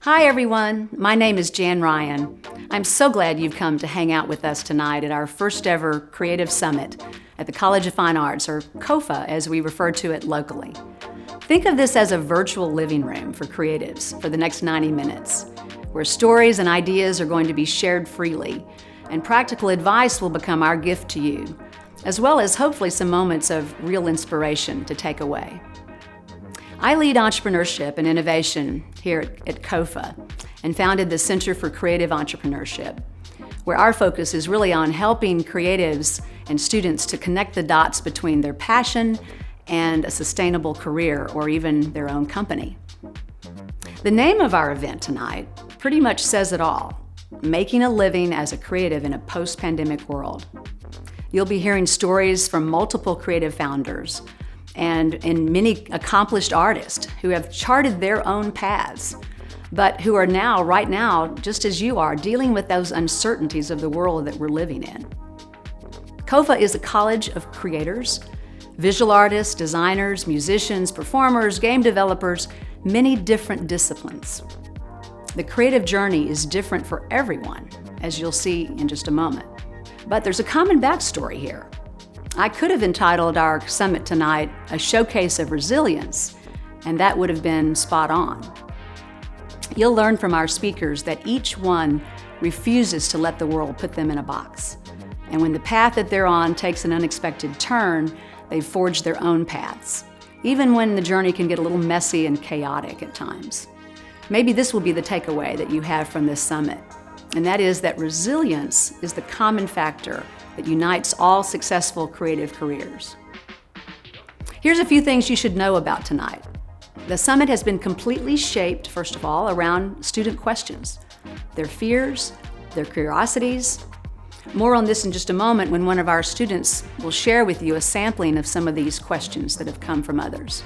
Hi everyone, my name is Jan Ryan. I'm so glad you've come to hang out with us tonight at our first ever Creative Summit at the College of Fine Arts, or COFA as we refer to it locally. Think of this as a virtual living room for creatives for the next 90 minutes, where stories and ideas are going to be shared freely, and practical advice will become our gift to you, as well as hopefully some moments of real inspiration to take away. I lead entrepreneurship and innovation here at COFA and founded the Center for Creative Entrepreneurship, where our focus is really on helping creatives and students to connect the dots between their passion and a sustainable career or even their own company. The name of our event tonight pretty much says it all: making a living as a creative in a post-pandemic world. You'll be hearing stories from multiple creative founders and many accomplished artists who have charted their own paths, but who are now, right now, just as you are, dealing with those uncertainties of the world that we're living in. COFA is a college of creators, visual artists, designers, musicians, performers, game developers, many different disciplines. The creative journey is different for everyone, as you'll see in just a moment. But there's a common backstory here. I could have entitled our summit tonight a showcase of resilience, and that would have been spot on. You'll learn from our speakers that each one refuses to let the world put them in a box. And when the path that they're on takes an unexpected turn, they forge their own paths, even when the journey can get a little messy and chaotic at times. Maybe this will be the takeaway that you have from this summit, and that is that resilience is the common factor that unites all successful creative careers. Here's a few things you should know about tonight. The summit has been completely shaped, first of all, around student questions, their fears, their curiosities. More on this in just a moment when one of our students will share with you a sampling of some of these questions that have come from others.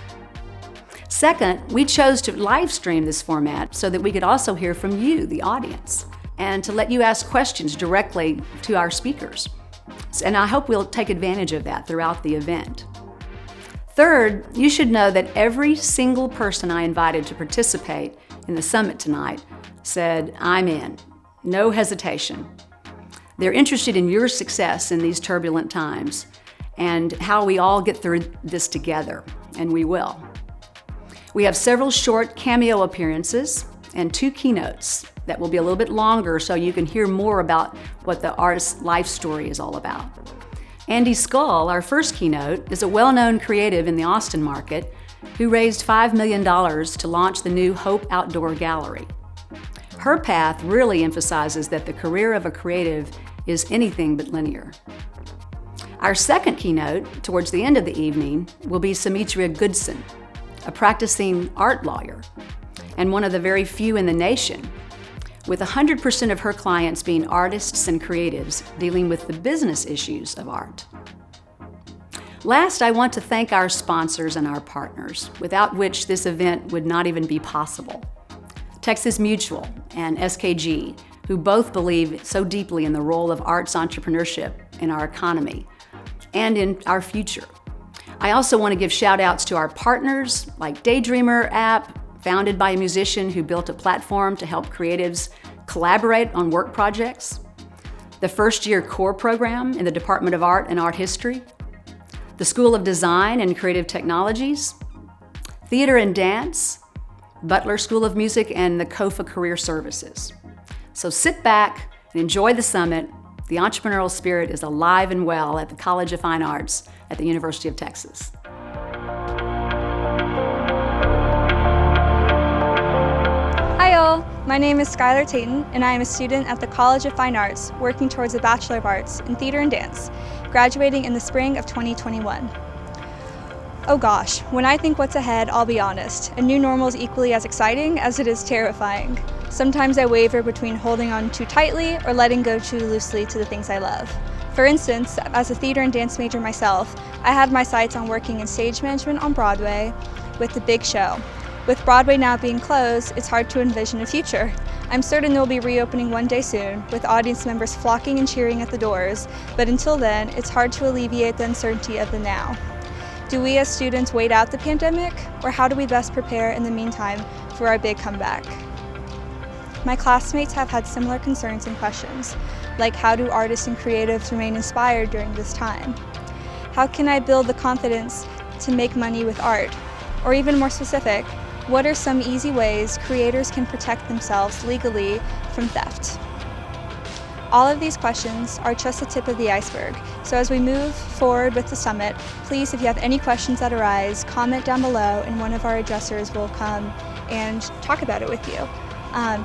Second, we chose to live stream this format so that we could also hear from you, the audience, and to let you ask questions directly to our speakers. And I hope we'll take advantage of that throughout the event. Third, you should know that every single person I invited to participate in the summit tonight said, "I'm in," no hesitation. They're interested in your success in these turbulent times and how we all get through this together, and we will. We have several short cameo appearances and 2 keynotes that will be a little bit longer so you can hear more about what the artist's life story is all about. Andi Scull, our first keynote, is a well-known creative in the Austin market who raised $5 million to launch the new Hope Outdoor Gallery. Her path really emphasizes that the career of a creative is anything but linear. Our second keynote, towards the end of the evening, will be Sumitria Goodson, a practicing art lawyer and one of the very few in the nation, with 100% of her clients being artists and creatives dealing with the business issues of art. Last, I want to thank our sponsors and our partners, without which this event would not even be possible. Texas Mutual and SKG, who both believe so deeply in the role of arts entrepreneurship in our economy and in our future. I also want to give shout outs to our partners like Daydreamer app, founded by a musician who built a platform to help creatives collaborate on work projects, the first-year core program in the Department of Art and Art History, the School of Design and Creative Technologies, Theater and Dance, Butler School of Music, and the COFA Career Services. So sit back and enjoy the summit. The entrepreneurial spirit is alive and well at the College of Fine Arts at the University of Texas. Hi all, my name is Skylar Tayton and I am a student at the College of Fine Arts working towards a Bachelor of Arts in Theater and Dance, graduating in the spring of 2021. Oh gosh, when I think what's ahead, I'll be honest, a new normal is equally as exciting as it is terrifying. Sometimes I waver between holding on too tightly or letting go too loosely to the things I love. For instance, as a theater and dance major myself, I had my sights on working in stage management on Broadway with The Big Show. With Broadway now being closed, it's hard to envision a future. I'm certain they'll be reopening one day soon, with audience members flocking and cheering at the doors, but until then, it's hard to alleviate the uncertainty of the now. Do we as students wait out the pandemic, or how do we best prepare in the meantime for our big comeback? My classmates have had similar concerns and questions, like how do artists and creatives remain inspired during this time? How can I build the confidence to make money with art? Or even more specific, what are some easy ways creators can protect themselves legally from theft? All of these questions are just the tip of the iceberg, so as we move forward with the summit, please, if you have any questions that arise, comment down below and one of our addressers will come and talk about it with you.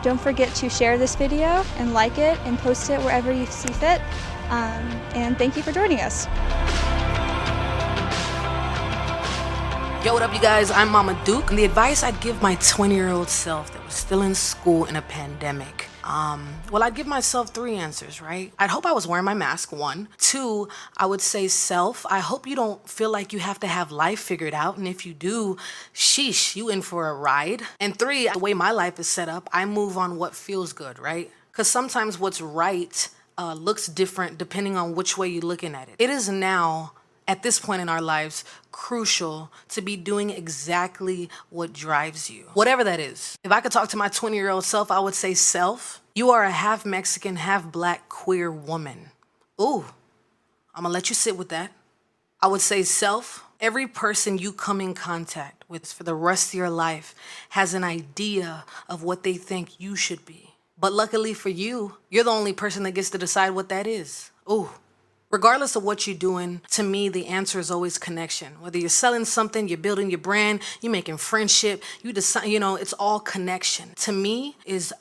Don't forget to share this video and like it and post it wherever you see fit. And thank you for joining us. Yo, what up, you guys? I'm Mama Duke, and the advice I'd give my 20-year-old self that was still in school in a pandemic, well, I'd give myself 3 answers, right? I'd hope I was wearing my mask, 1. 2, I would say self, I hope you don't feel like you have to have life figured out, and if you do, sheesh, you in for a ride. And 3, the way my life is set up, I move on what feels good, right? Because sometimes what's right looks different depending on which way you're looking at it. It is now, at this point in our lives, crucial to be doing exactly what drives you, whatever that is. If I could talk to my 20-year-old self, I would say self, you are a half Mexican, half black queer woman. Ooh, I'm gonna let you sit with that. I would say self, every person you come in contact with for the rest of your life has an idea of what they think you should be. But luckily for you, you're the only person that gets to decide what that is. Ooh. Regardless of what you're doing, to me, the answer is always connection. Whether you're selling something, you're building your brand, you're making friendship, you decide, it's all connection. To me, is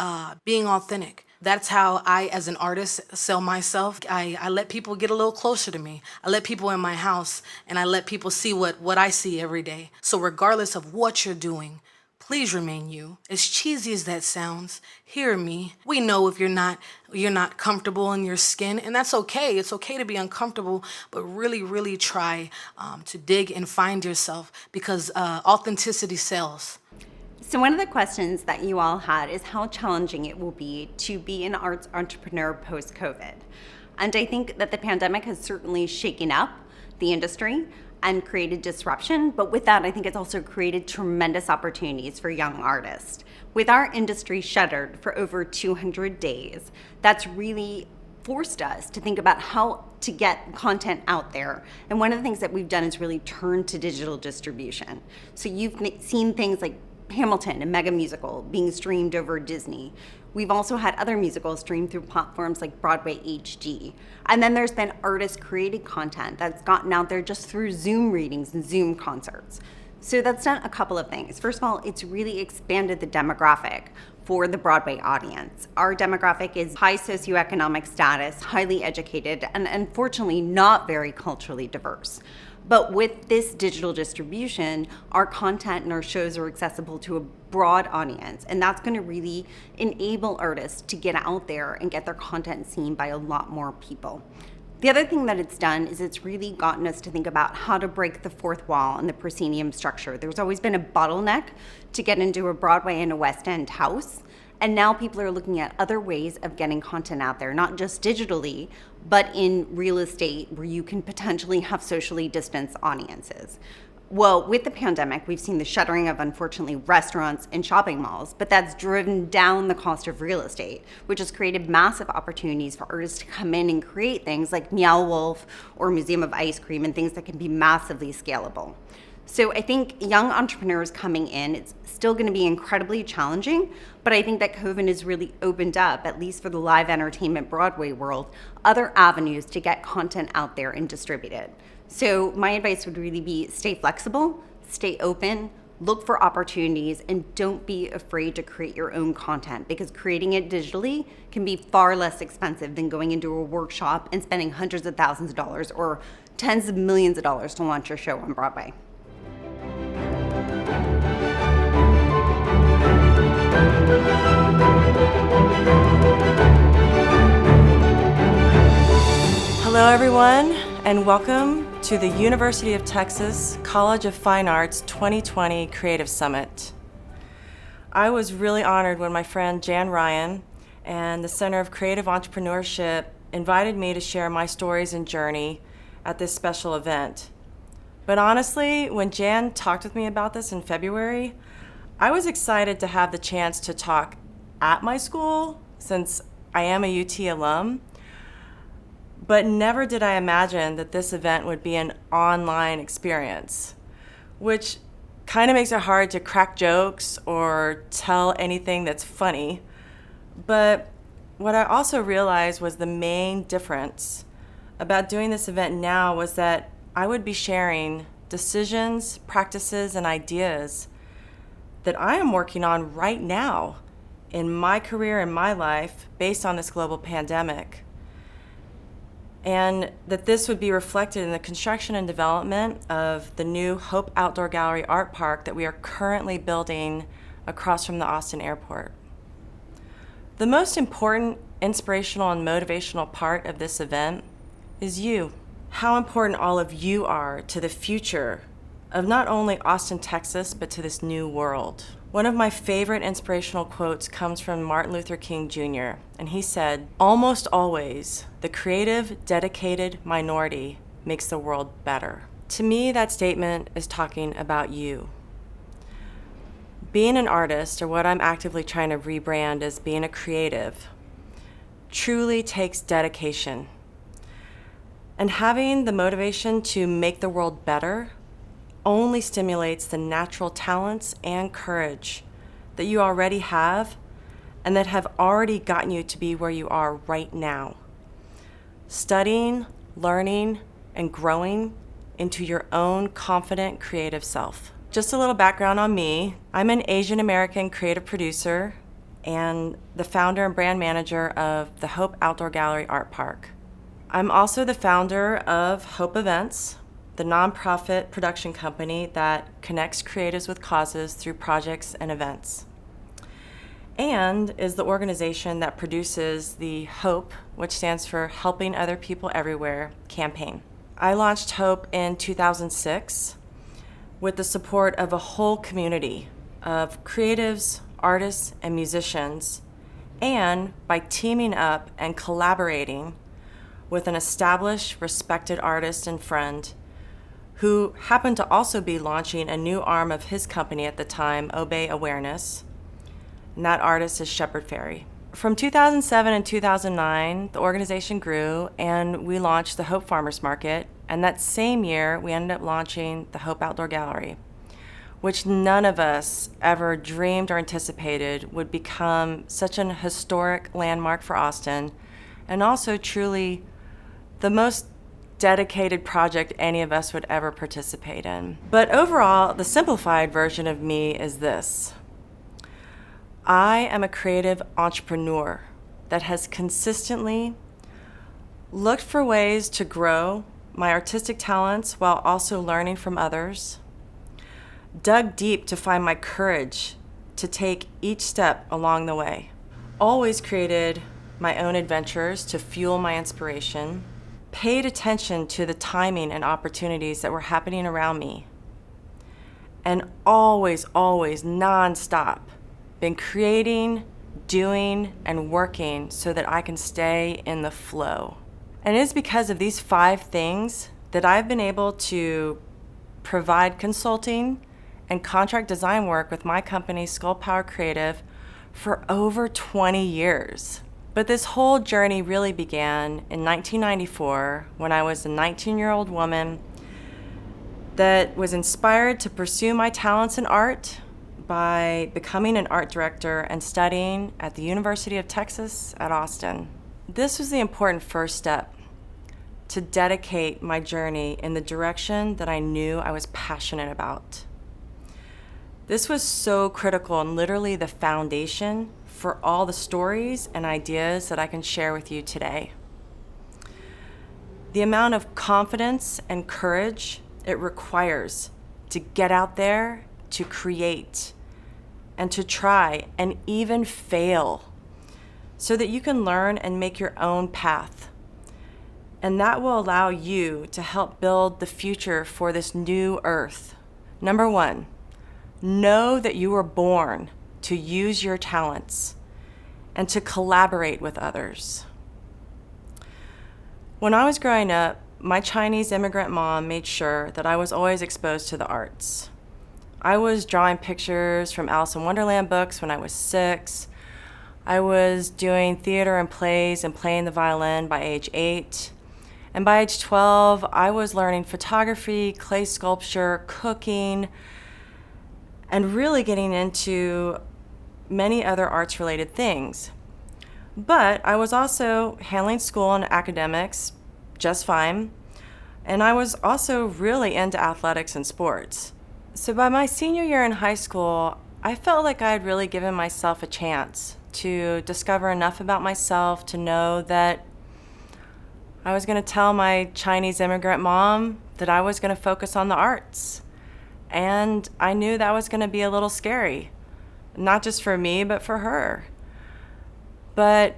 being authentic. That's how I, as an artist, sell myself. I let people get a little closer to me. I let people in my house, and I let people see what I see every day. So regardless of what you're doing, please remain you. As cheesy as that sounds, hear me. We know if you're not comfortable in your skin, and that's okay. It's okay to be uncomfortable, but really, really try to dig and find yourself, because authenticity sells. So one of the questions that you all had is how challenging it will be to be an arts entrepreneur post-COVID. And I think that the pandemic has certainly shaken up the industry and created disruption, but with that, I think it's also created tremendous opportunities for young artists. With our industry shuttered for over 200 days, that's really forced us to think about how to get content out there. And one of the things that we've done is really turn to digital distribution. So you've seen things like Hamilton, a mega musical, being streamed over Disney. We've also had other musicals streamed through platforms like Broadway HD. And then there's been artist-created content that's gotten out there just through Zoom readings and Zoom concerts. So that's done a couple of things. First of all, it's really expanded the demographic for the Broadway audience. Our demographic is high socioeconomic status, highly educated, and unfortunately not very culturally diverse. But with this digital distribution, our content and our shows are accessible to a broad audience, and that's going to really enable artists to get out there and get their content seen by a lot more people. The other thing that it's done is it's really gotten us to think about how to break the fourth wall in the proscenium structure. There's always been a bottleneck to get into a Broadway and a West End house. And now people are looking at other ways of getting content out there, not just digitally, but in real estate where you can potentially have socially distanced audiences. Well, with the pandemic, we've seen the shuttering of, unfortunately, restaurants and shopping malls, but that's driven down the cost of real estate, which has created massive opportunities for artists to come in and create things like Meow Wolf or Museum of Ice Cream and things that can be massively scalable. So I think young entrepreneurs coming in, it's still going to be incredibly challenging, but I think that COVID has really opened up, at least for the live entertainment Broadway world, other avenues to get content out there and distributed. So my advice would really be stay flexible, stay open, look for opportunities, and don't be afraid to create your own content, because creating it digitally can be far less expensive than going into a workshop and spending hundreds of thousands of dollars or tens of millions of dollars to launch your show on Broadway. Hello everyone, and welcome to the University of Texas College of Fine Arts 2020 Creative Summit. I was really honored when my friend Jan Ryan and the Center of Creative Entrepreneurship invited me to share my stories and journey at this special event. But honestly, when Jan talked with me about this in February, I was excited to have the chance to talk at my school since I am a UT alum, but never did I imagine that this event would be an online experience, which kind of makes it hard to crack jokes or tell anything that's funny. But what I also realized was the main difference about doing this event now was that I would be sharing decisions, practices, and ideas that I am working on right now in my career and my life based on this global pandemic. And that this would be reflected in the construction and development of the new Hope Outdoor Gallery Art Park that we are currently building across from the Austin airport. The most important inspirational and motivational part of this event is you. How important all of you are to the future of not only Austin, Texas, but to this new world. One of my favorite inspirational quotes comes from Martin Luther King Jr., and he said, "Almost always, the creative, dedicated minority makes the world better." To me, that statement is talking about you. Being an artist, or what I'm actively trying to rebrand as being a creative, truly takes dedication. And having the motivation to make the world better only stimulates the natural talents and courage that you already have and that have already gotten you to be where you are right now. Studying, learning, and growing into your own confident, creative self. Just a little background on me. I'm an Asian American creative producer and the founder and brand manager of the Hope Outdoor Gallery Art Park. I'm also the founder of Hope Events, the nonprofit production company that connects creatives with causes through projects and events, and is the organization that produces the HOPE, which stands for Helping Other People Everywhere, campaign. I launched HOPE in 2006 with the support of a whole community of creatives, artists, and musicians, and by teaming up and collaborating with an established, respected artist and friend who happened to also be launching a new arm of his company at the time, Obey Awareness, and that artist is Shepard Fairey. From 2007 and 2009, the organization grew and we launched the Hope Farmers Market, and that same year we ended up launching the Hope Outdoor Gallery, which none of us ever dreamed or anticipated would become such an historic landmark for Austin, and also truly the most dedicated project any of us would ever participate in. But overall, the simplified version of me is this. I am a creative entrepreneur that has consistently looked for ways to grow my artistic talents while also learning from others, dug deep to find my courage to take each step along the way, always created my own adventures to fuel my inspiration, paid attention to the timing and opportunities that were happening around me, and always, nonstop, been creating, doing, and working so that I can stay in the flow. And it is because of these 5 things that I've been able to provide consulting and contract design work with my company, Scull Creative, for over 20 years. But this whole journey really began in 1994 when I was a 19-year-old woman that was inspired to pursue my talents in art by becoming an art director and studying at the University of Texas at Austin. This was the important first step to dedicate my journey in the direction that I knew I was passionate about. This was so critical and literally the foundation for all the stories and ideas that I can share with you today. The amount of confidence and courage it requires to get out there, to create, and to try and even fail so that you can learn and make your own path. And that will allow you to help build the future for this new earth. Number 1, know that you were born to use your talents and to collaborate with others. When I was growing up, my Chinese immigrant mom made sure that I was always exposed to the arts. I was drawing pictures from Alice in Wonderland books when I was 6. I was doing theater and plays and playing the violin by age 8. And by age 12, I was learning photography, clay sculpture, cooking, and really getting into many other arts-related things. But I was also handling school and academics just fine, and I was also really into athletics and sports. So by my senior year in high school, I felt like I had really given myself a chance to discover enough about myself to know that I was going to tell my Chinese immigrant mom that I was going to focus on the arts. And I knew that was going to be a little scary, not just for me, but for her. But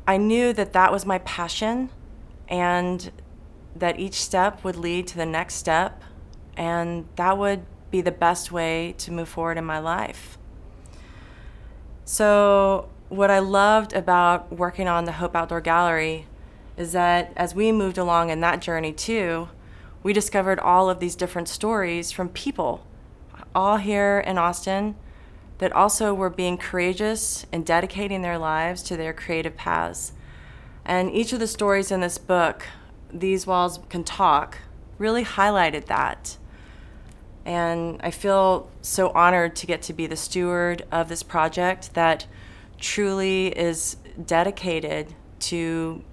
I knew that that was my passion and that each step would lead to the next step, and that would be the best way to move forward in my life. So what I loved about working on the Hope Outdoor Gallery is that as we moved along in that journey too, we discovered all of these different stories from people, all here in Austin, that also were being courageous and dedicating their lives to their creative paths. And each of the stories in this book, These Walls Can Talk, really highlighted that. And I feel so honored to get to be the steward of this project that truly is dedicated to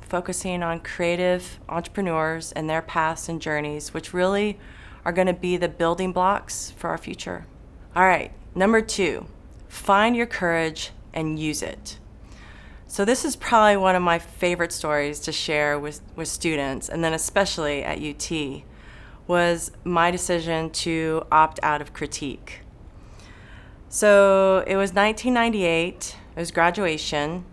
focusing on creative entrepreneurs and their paths and journeys, which really are going to be the building blocks for our future. All right, number 2, find your courage and use it. So this is probably one of my favorite stories to share with students, and then especially at UT, was my decision to opt out of critique. So it was 1998, it was graduation,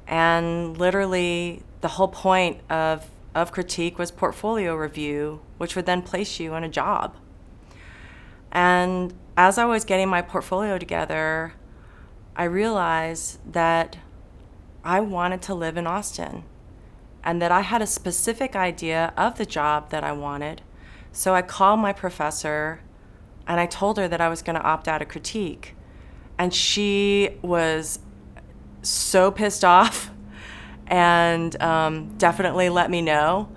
and literally the whole point of critique was portfolio review, which would then place you in a job. And as I was getting my portfolio together, I realized that I wanted to live in Austin and that I had a specific idea of the job that I wanted. So I called my professor and I told her that I was going to opt out of critique. And she was so pissed off and definitely let me know.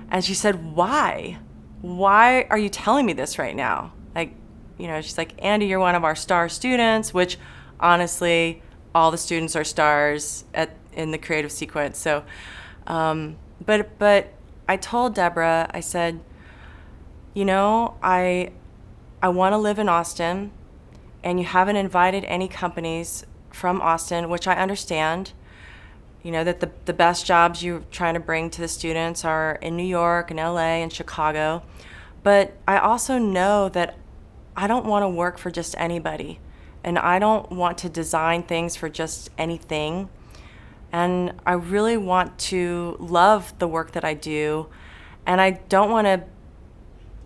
And she said, why? Why are you telling me this right now? Like, you know, she's like, Andi, you're one of our star students, which honestly, all the students are stars in the creative sequence. So, but I told Debra, I said, you know, I want to live in Austin, and you haven't invited any companies from Austin, which I understand. You know, that the best jobs you're trying to bring to the students are in New York and LA and Chicago. But I also know that I don't want to work for just anybody, and I don't want to design things for just anything. And I really want to love the work that I do, and I don't want to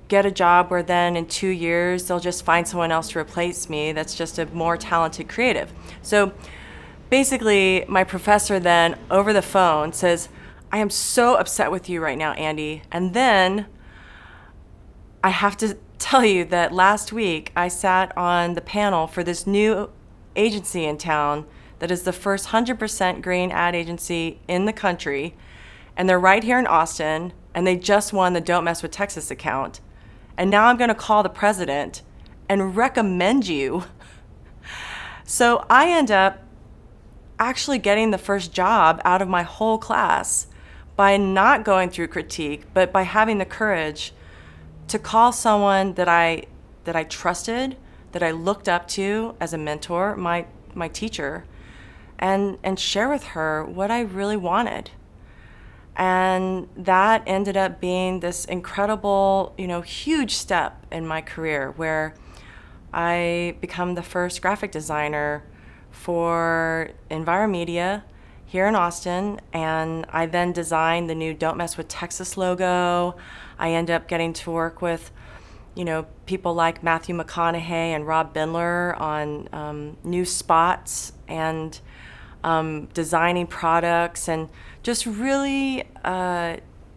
get a job where then in 2 years they'll just find someone else to replace me that's just a more talented creative. So basically, my professor then, over the phone, says, I am so upset with you right now, Andi. And then I have to tell you that last week I sat on the panel for this new agency in town that is the first 100% green ad agency in the country. And they're right here in Austin, and they just won the Don't Mess with Texas account. And now I'm going to call the president and recommend you. So I end up actually getting the first job out of my whole class by not going through critique, but by having the courage to call someone that I trusted, that I looked up to as a mentor, my teacher, and share with her what I really wanted. And that ended up being this incredible, huge step in my career where I become the first graphic designer for Enviromedia here in Austin, and I then designed the new Don't Mess with Texas logo. I end up getting to work with, people like Matthew McConaughey and Rob Butler on new spots and designing products and just really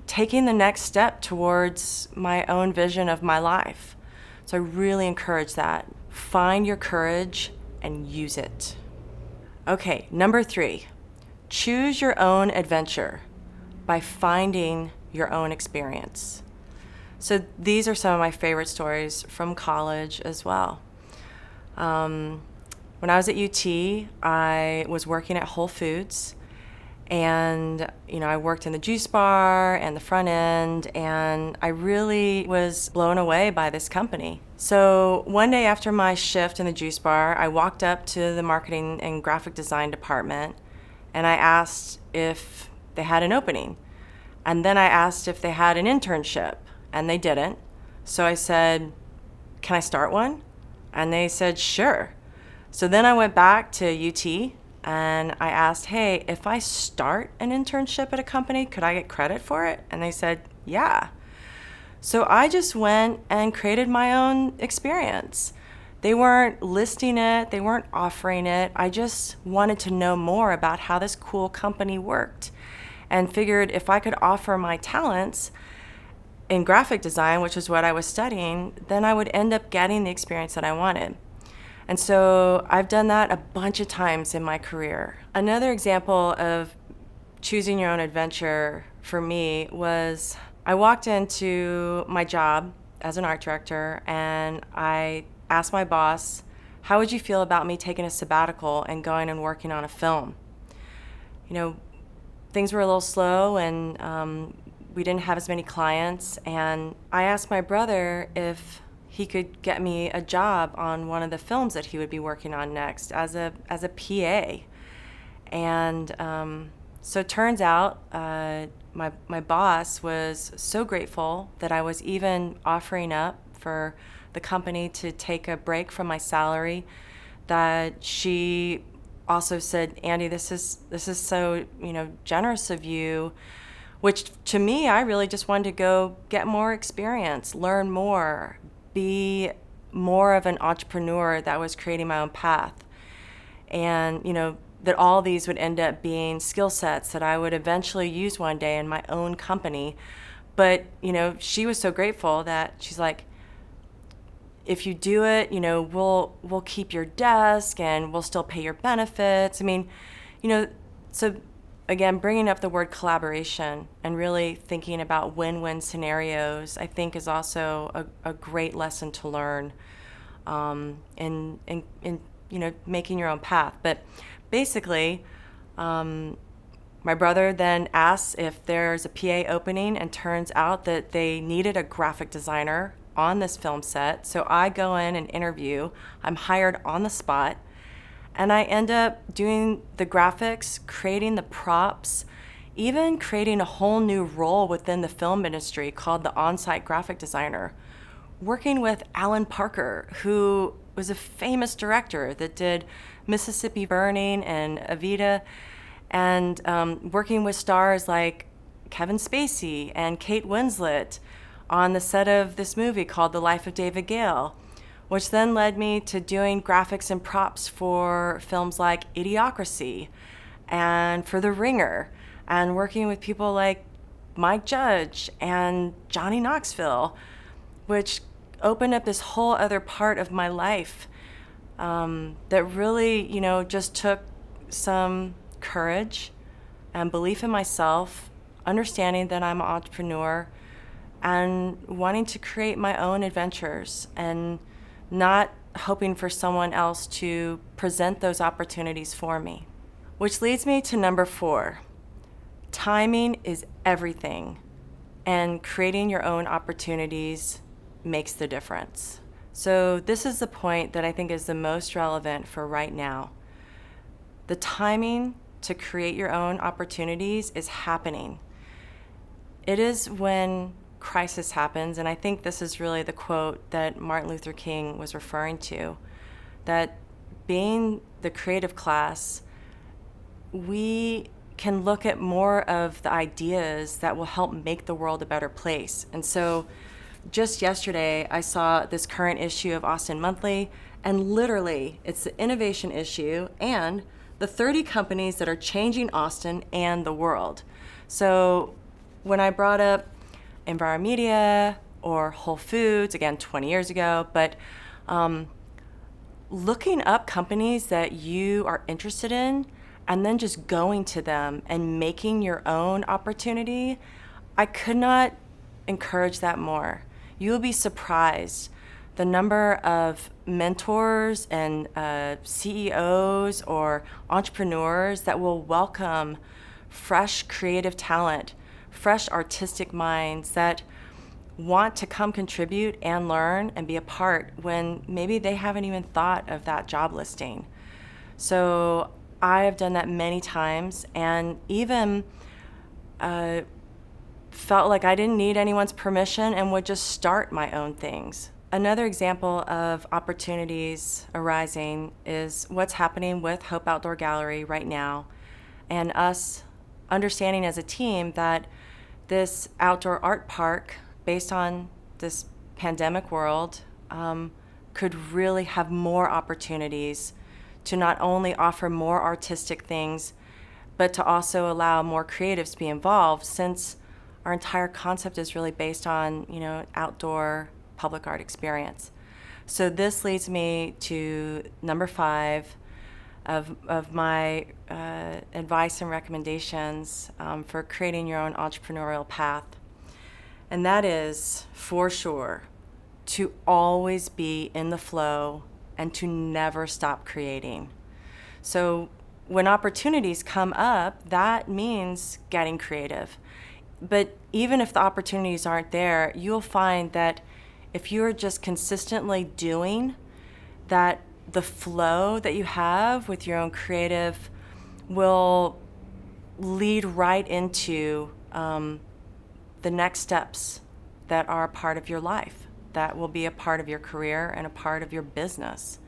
taking the next step towards my own vision of my life. So I really encourage that. Find your courage and use it. Okay, number 3, choose your own adventure by finding your own experience. So these are some of my favorite stories from college as well. When I was at UT, I was working at Whole Foods, and I worked in the juice bar and the front end, and I really was blown away by this company. So one day after my shift in the juice bar, I walked up to the marketing and graphic design department, and I asked if they had an opening. And then I asked if they had an internship, and they didn't. So I said, "Can I start one?" And they said, "Sure." So then I went back to UT and I asked, "Hey, if I start an internship at a company, could I get credit for it?" And they said, "Yeah." So I just went and created my own experience. They weren't listing it, they weren't offering it. I just wanted to know more about how this cool company worked, and figured if I could offer my talents in graphic design, which is what I was studying, then I would end up getting the experience that I wanted. And so I've done that a bunch of times in my career. Another example of choosing your own adventure for me was I walked into my job as an art director, and I asked my boss, "How would you feel about me taking a sabbatical and going and working on a film?" Things were a little slow, and we didn't have as many clients, and I asked my brother if he could get me a job on one of the films that he would be working on next as a PA. And so it turns out my boss was so grateful that I was even offering up for the company to take a break from my salary, that she also said, "Andi, this is so generous of you," which to me, I really just wanted to go get more experience, learn more, be more of an entrepreneur that was creating my own path. And that all these would end up being skill sets that I would eventually use one day in my own company. But she was so grateful that she's like, "If you do it, we'll keep your desk and we'll still pay your benefits." I mean, so again, bringing up the word collaboration and really thinking about win-win scenarios, I think is also a great lesson to learn in making your own path. But basically, my brother then asks if there's a PA opening, and turns out that they needed a graphic designer on this film set. So I go in and interview. I'm hired on the spot. And I end up doing the graphics, creating the props, even creating a whole new role within the film industry called the on-site graphic designer, working with Alan Parker, who was a famous director that did Mississippi Burning and Evita, and working with stars like Kevin Spacey and Kate Winslet on the set of this movie called The Life of David Gale, which then led me to doing graphics and props for films like Idiocracy and for The Ringer, and working with people like Mike Judge and Johnny Knoxville, which opened up this whole other part of my life that really, just took some courage and belief in myself, understanding that I'm an entrepreneur, and wanting to create my own adventures, and not hoping for someone else to present those opportunities for me. Which leads me to number 4. Timing is everything, and creating your own opportunities makes the difference. So this is the point that I think is the most relevant for right now. The timing to create your own opportunities is happening. It is when crisis happens, and I think this is really the quote that Martin Luther King was referring to, that being the creative class, we can look at more of the ideas that will help make the world a better place. And so just yesterday, I saw this current issue of Austin Monthly, and literally it's the innovation issue and the 30 companies that are changing Austin and the world. So when I brought up Enviromedia or Whole Foods, again, 20 years ago, but looking up companies that you are interested in and then just going to them and making your own opportunity, I could not encourage that more. You will be surprised the number of mentors and CEOs or entrepreneurs that will welcome fresh creative talent, fresh artistic minds that want to come contribute and learn and be a part when maybe they haven't even thought of that job listing. So I have done that many times, and even felt like I didn't need anyone's permission and would just start my own things. Another example of opportunities arising is what's happening with Hope Outdoor Gallery right now, and us understanding as a team that this outdoor art park, based on this pandemic world, could really have more opportunities to not only offer more artistic things, but to also allow more creatives to be involved, since our entire concept is really based on, outdoor public art experience. So this leads me to number 5 of my advice and recommendations for creating your own entrepreneurial path. And that is, for sure, to always be in the flow and to never stop creating. So when opportunities come up, that means getting creative. But even if the opportunities aren't there, you'll find that if you're just consistently doing that, the flow that you have with your own creative will lead right into the next steps that are a part of your life, that will be a part of your career and a part of your business.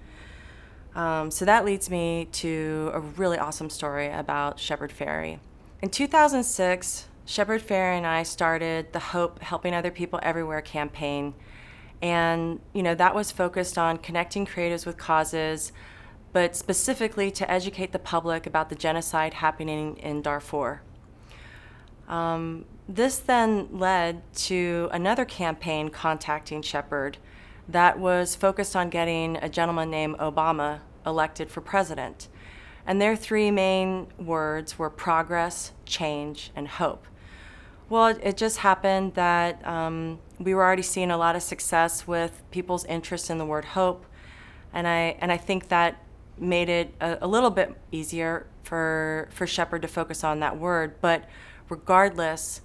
So that leads me to a really awesome story about Shepard Fairey. In 2006, Shepard Fairey and I started the Hope Helping Other People Everywhere campaign. And, that was focused on connecting creatives with causes, but specifically to educate the public about the genocide happening in Darfur. This then led to another campaign contacting Shepard that was focused on getting a gentleman named Obama elected for president. And their 3 main words were progress, change, and hope. Well, it just happened that we were already seeing a lot of success with people's interest in the word hope, and I think that made it a little bit easier for Shepard to focus on that word. But regardless,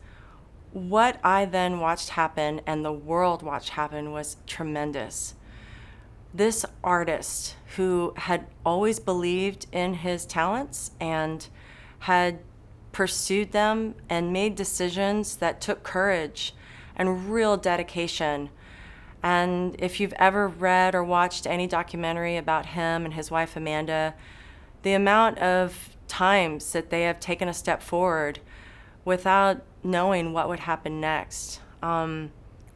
what I then watched happen and the world watched happen was tremendous. This artist who had always believed in his talents and had pursued them and made decisions that took courage and real dedication. And if you've ever read or watched any documentary about him and his wife Amanda, the amount of times that they have taken a step forward without knowing what would happen next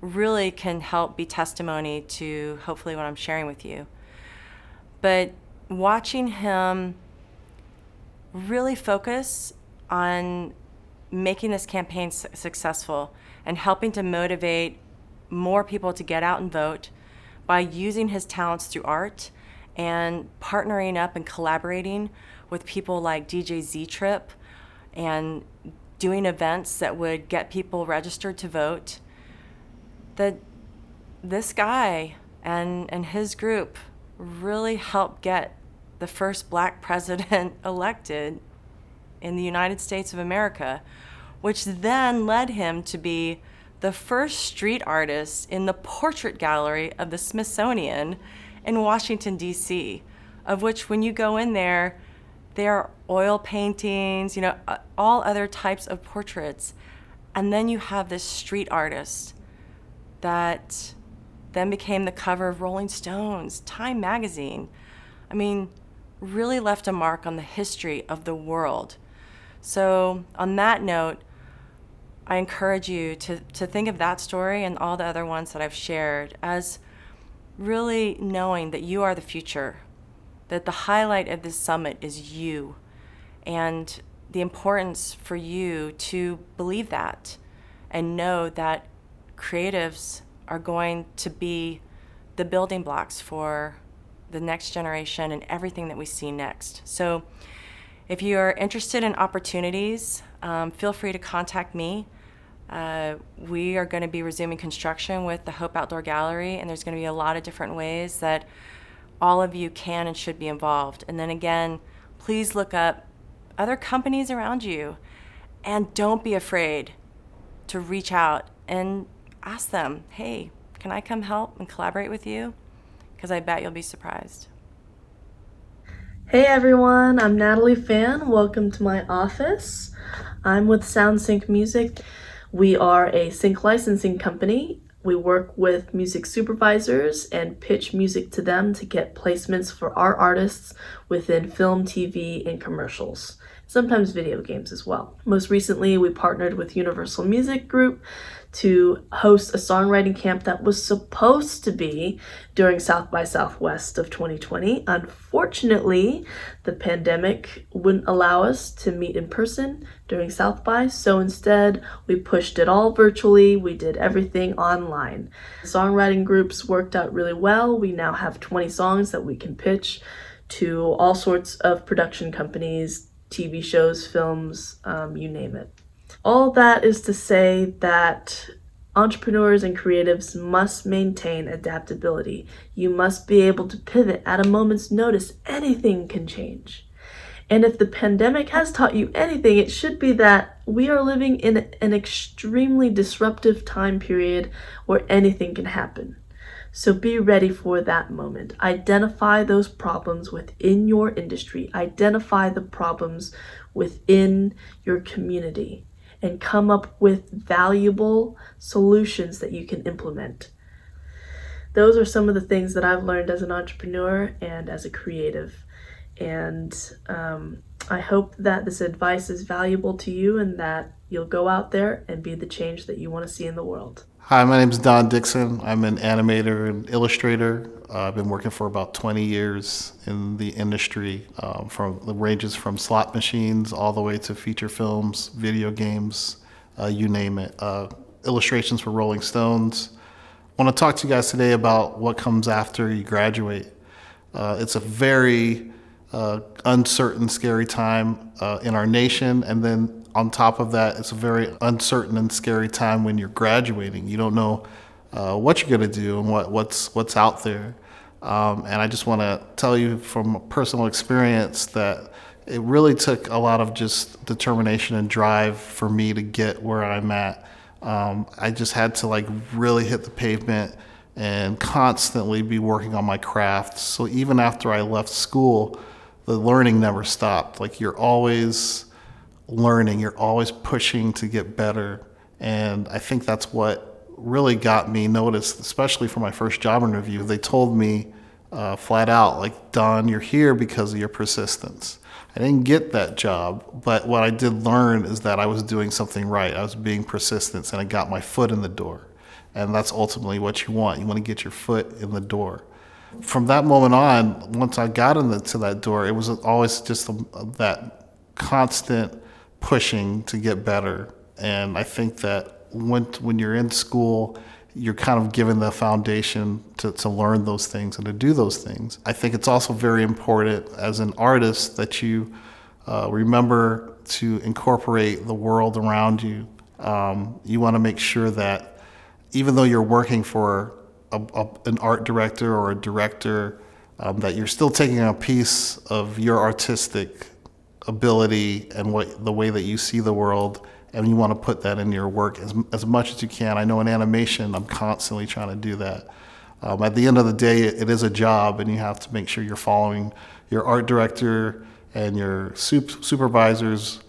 really can help be testimony to hopefully what I'm sharing with you. But watching him really focus on making this campaign successful and helping to motivate more people to get out and vote by using his talents through art and partnering up and collaborating with people like DJ Z-Trip and doing events that would get people registered to vote, that this guy and his group really helped get the first Black president elected in the United States of America, which then led him to be the first street artist in the portrait gallery of the Smithsonian in Washington, D.C., of which when you go in there are oil paintings, all other types of portraits. And then you have this street artist that then became the cover of Rolling Stone's, Time magazine. I mean, really left a mark on the history of the world. So on that note, I encourage you to think of that story and all the other ones that I've shared as really knowing that you are the future, that the highlight of this summit is you, and the importance for you to believe that and know that creatives are going to be the building blocks for the next generation and everything that we see next. So if you're interested in opportunities, feel free to contact me. We are going to be resuming construction with the Hope Outdoor Gallery, and there's going to be a lot of different ways that all of you can and should be involved. And then again, please look up other companies around you, and don't be afraid to reach out and ask them, hey, can I come help and collaborate with you? Because I bet you'll be surprised. Hey everyone, I'm Natalie Fan. Welcome to my office. I'm with SoundSync Music. We are a sync licensing company. We work with music supervisors and pitch music to them to get placements for our artists within film, TV, and commercials. Sometimes video games as well. Most recently, we partnered with Universal Music Group to host a songwriting camp that was supposed to be during South by Southwest of 2020. Unfortunately, the pandemic wouldn't allow us to meet in person during South by, so instead we pushed it all virtually. We did everything online. Songwriting groups worked out really well. We now have 20 songs that we can pitch to all sorts of production companies, TV shows, films, you name it. All that is to say that entrepreneurs and creatives must maintain adaptability. You must be able to pivot at a moment's notice. Anything can change. And if the pandemic has taught you anything, it should be that we are living in an extremely disruptive time period where anything can happen. So be ready for that moment. Identify those problems within your industry. Identify the problems within your community and come up with valuable solutions that you can implement. Those are some of the things that I've learned as an entrepreneur and as a creative. And I hope that this advice is valuable to you and that you'll go out there and be the change that you want to see in the world. Hi, my name is Don Dixon. I'm an animator and illustrator. I've been working for about 20 years in the industry, ranges from slot machines all the way to feature films, video games, you name it. Illustrations for Rolling Stones. I want to talk to you guys today about what comes after you graduate. It's a very uncertain, scary time in our nation, and then on top of that, it's a very uncertain and scary time when you're graduating. You don't know what you're going to do and what's out there. And I just want to tell you from personal experience that it really took a lot of just determination and drive for me to get where I'm at. I just had to really hit the pavement and constantly be working on my craft. So even after I left school, the learning never stopped. You're always learning, you're always pushing to get better. And I think that's what really got me noticed, especially for my first job interview. They told me flat out, Don, you're here because of your persistence. I didn't get that job, but what I did learn is that I was doing something right. I was being persistent, and I got my foot in the door. And that's ultimately what you want. You want to get your foot in the door. From that moment on, once I got into that door, it was always just that constant pushing to get better. And I think that when you're in school, you're kind of given the foundation to learn those things and to do those things. I think it's also very important as an artist that you remember to incorporate the world around you. You want to make sure that even though you're working for an art director or a director, that you're still taking a piece of your artistic ability and the way that you see the world, and you want to put that in your work as much as you can. I know in animation, I'm constantly trying to do that. At the end of the day, it is a job, and you have to make sure you're following your art director and your supervisor's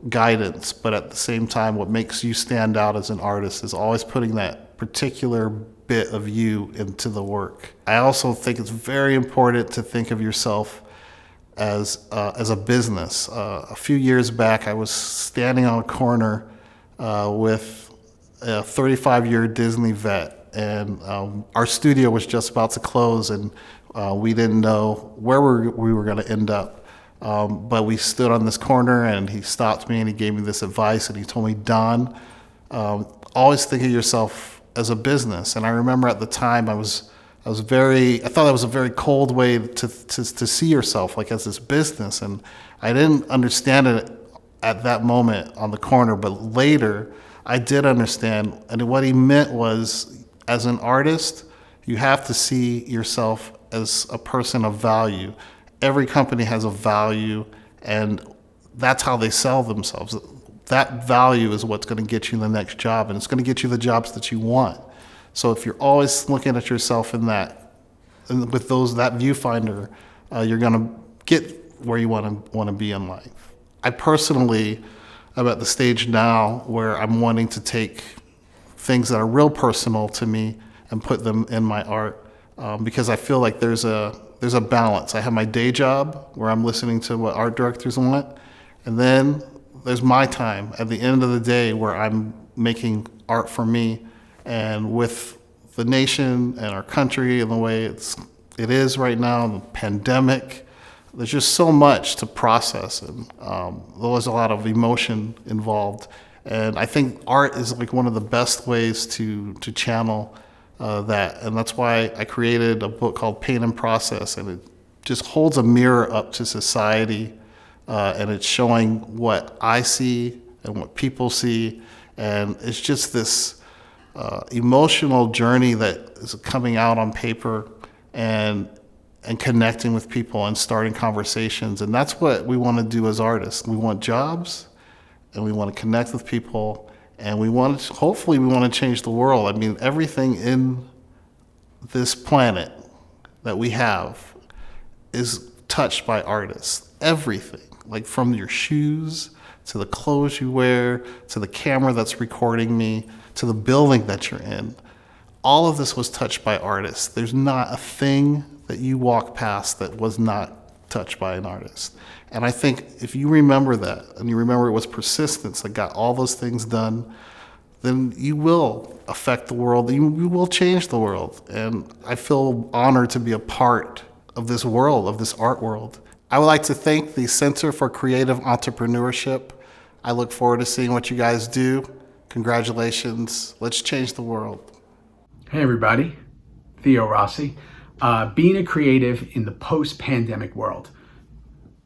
guidance. But at the same time, what makes you stand out as an artist is always putting that particular bit of you into the work. I also think it's very important to think of yourself as a business. A few years back, I was standing on a corner with a 35-year Disney vet, and our studio was just about to close, and we didn't know where we were going to end up. But we stood on this corner, and he stopped me, and he gave me this advice, and he told me, Don, always think of yourself as a business. And I remember at the time I thought that was a very cold way to see yourself, like as this business. And I didn't understand it at that moment on the corner, but later I did understand. And what he meant was, as an artist, you have to see yourself as a person of value. Every company has a value, and that's how they sell themselves. That value is what's going to get you the next job, and it's going to get you the jobs that you want. So if you're always looking at yourself in that, with that viewfinder, you're going to get where you want to be in life. I personally am at the stage now where I'm wanting to take things that are real personal to me and put them in my art, because I feel like there's a balance. I have my day job where I'm listening to what art directors want, and then there's my time at the end of the day where I'm making art for me. And with the nation and our country and the way it is right now, the pandemic, there's just so much to process, and there's a lot of emotion involved. And I think art is like one of the best ways to channel that. And that's why I created a book called Pain and Process, and it just holds a mirror up to society, and it's showing what I see and what people see. And it's just this emotional journey that is coming out on paper and connecting with people and starting conversations. And that's what we want to do as artists. We want jobs, and we want to connect with people, and hopefully we want to change the world. I mean, everything in this planet that we have is touched by artists. Everything, like from your shoes to the clothes you wear, to the camera that's recording me, to the building that you're in. All of this was touched by artists. There's not a thing that you walk past that was not touched by an artist. And I think if you remember that, and you remember it was persistence that got all those things done, then you will affect the world, you will change the world. And I feel honored to be a part of this world, of this art world. I would like to thank the Center for Creative Entrepreneurship. I look forward to seeing what you guys do. Congratulations. Let's change the world. Hey everybody, Theo Rossi. Being a creative in the post-pandemic world.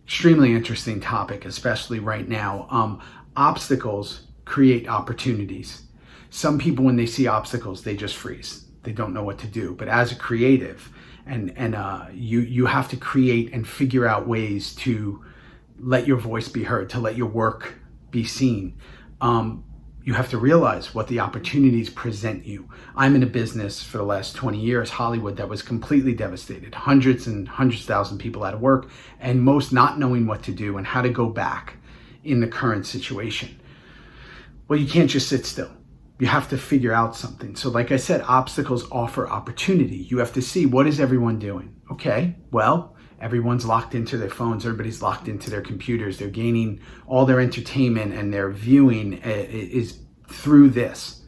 Extremely interesting topic, especially right now. Obstacles create opportunities. Some people, when they see obstacles, they just freeze. They don't know what to do. But as a creative, you have to create and figure out ways to let your voice be heard, to let your work be seen. You have to realize what the opportunities present you. I'm in a business for the last 20 years, Hollywood, that was completely devastated. Hundreds and hundreds of thousands of people out of work, and most not knowing what to do and how to go back in the current situation. Well, you can't just sit still. You have to figure out something. So like I said, obstacles offer opportunity. You have to see, what is everyone doing? Okay, well, everyone's locked into their phones. Everybody's locked into their computers. They're gaining all their entertainment and their viewing is through this.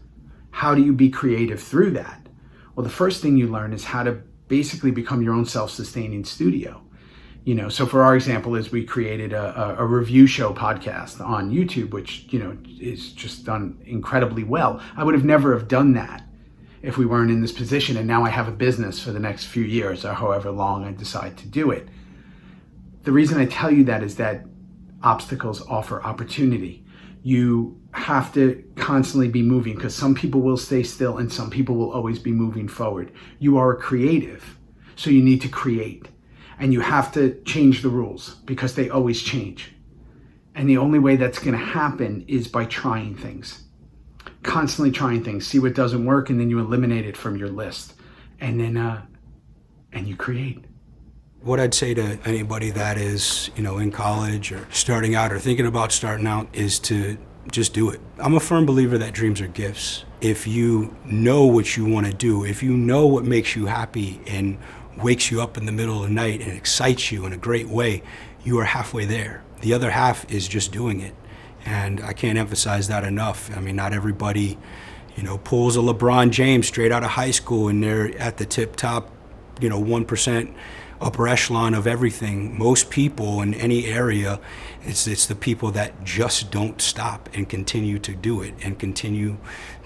How do you be creative through that? Well, the first thing you learn is how to basically become your own self-sustaining studio. So for our example is we created a review show podcast on YouTube, which, is just done incredibly well. I would have never have done that if we weren't in this position. And now I have a business for the next few years or however long I decide to do it. The reason I tell you that is that obstacles offer opportunity. You have to constantly be moving, because some people will stay still and some people will always be moving forward. You are a creative, so you need to create. And you have to change the rules because they always change. And the only way that's going to happen is by trying things. Constantly trying things, see what doesn't work, and then you eliminate it from your list. And then, and you create. What I'd say to anybody that is, in college or starting out or thinking about starting out is to just do it. I'm a firm believer that dreams are gifts. If you know what you want to do, if you know what makes you happy and wakes you up in the middle of the night and excites you in a great way, you are halfway there. The other half is just doing it. And I can't emphasize that enough. I mean, not everybody, pulls a LeBron James straight out of high school and they're at the tip top, 1% upper echelon of everything. Most people in any area, it's the people that just don't stop and continue to do it and continue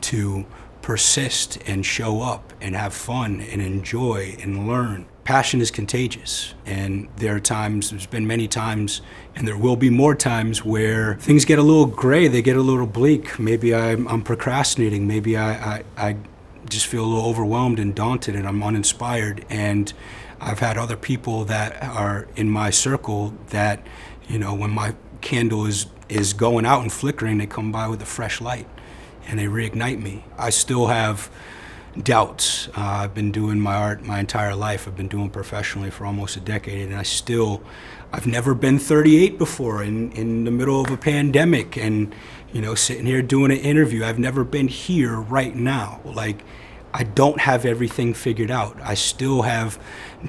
to persist and show up and have fun and enjoy and learn. Passion is contagious, and there's been many times, and there will be more times where things get a little gray, they get a little bleak. Maybe I'm procrastinating, maybe I just feel a little overwhelmed and daunted and I'm uninspired. And I've had other people that are in my circle that, when my candle is going out and flickering, they come by with a fresh light and they reignite me. I still have doubts. I've been doing my art my entire life. I've been doing professionally for almost a decade, and I've never been 38 before in the middle of a pandemic and, sitting here doing an interview. I've never been here right now. I don't have everything figured out. I still have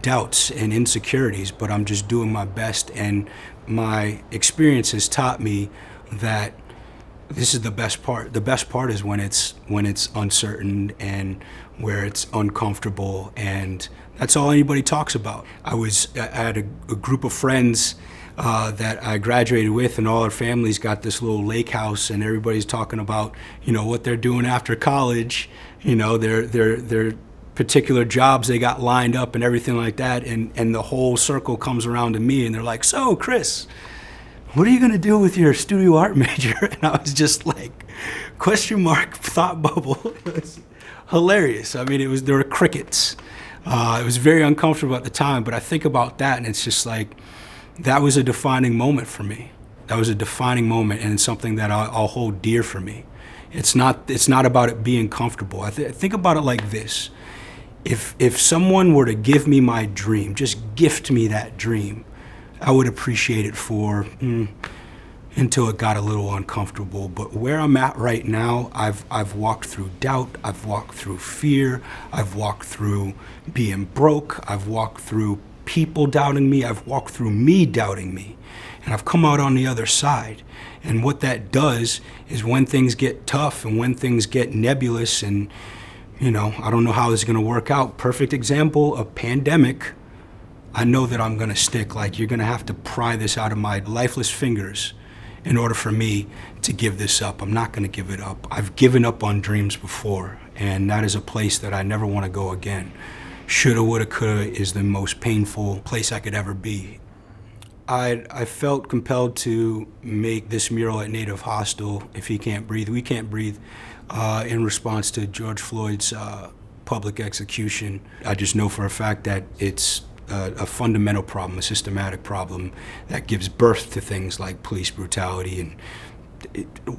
doubts and insecurities, but I'm just doing my best, and my experience has taught me that this is the best part. The best part is when it's uncertain and where it's uncomfortable, and that's all anybody talks about. I had a group of friends that I graduated with, and all our families got this little lake house, and everybody's talking about what they're doing after college, their particular jobs they got lined up and everything like that, and the whole circle comes around to me and they're like, "So Chris, what are you gonna do with your studio art major?" And I was just like, question mark, thought bubble. It was hilarious. I mean, there were crickets. It was very uncomfortable at the time, but I think about that and it's just like, that was a defining moment for me. That was a defining moment, and it's something that I'll hold dear for me. It's not about it being comfortable. I think about it like this. If someone were to give me my dream, just gift me that dream, I would appreciate it for until it got a little uncomfortable. But where I'm at right now, I've walked through doubt, I've walked through fear, I've walked through being broke, I've walked through people doubting me, I've walked through me doubting me, and I've come out on the other side. And what that does is when things get tough and when things get nebulous and, I don't know how this is gonna work out. Perfect example, a pandemic. I know that I'm gonna stick. You're gonna have to pry this out of my lifeless fingers in order for me to give this up. I'm not gonna give it up. I've given up on dreams before, and that is a place that I never wanna go again. Shoulda, woulda, coulda is the most painful place I could ever be. I felt compelled to make this mural at Native Hostel, If He Can't Breathe, We Can't Breathe, in response to George Floyd's public execution. I just know for a fact that it's a fundamental problem, a systematic problem that gives birth to things like police brutality and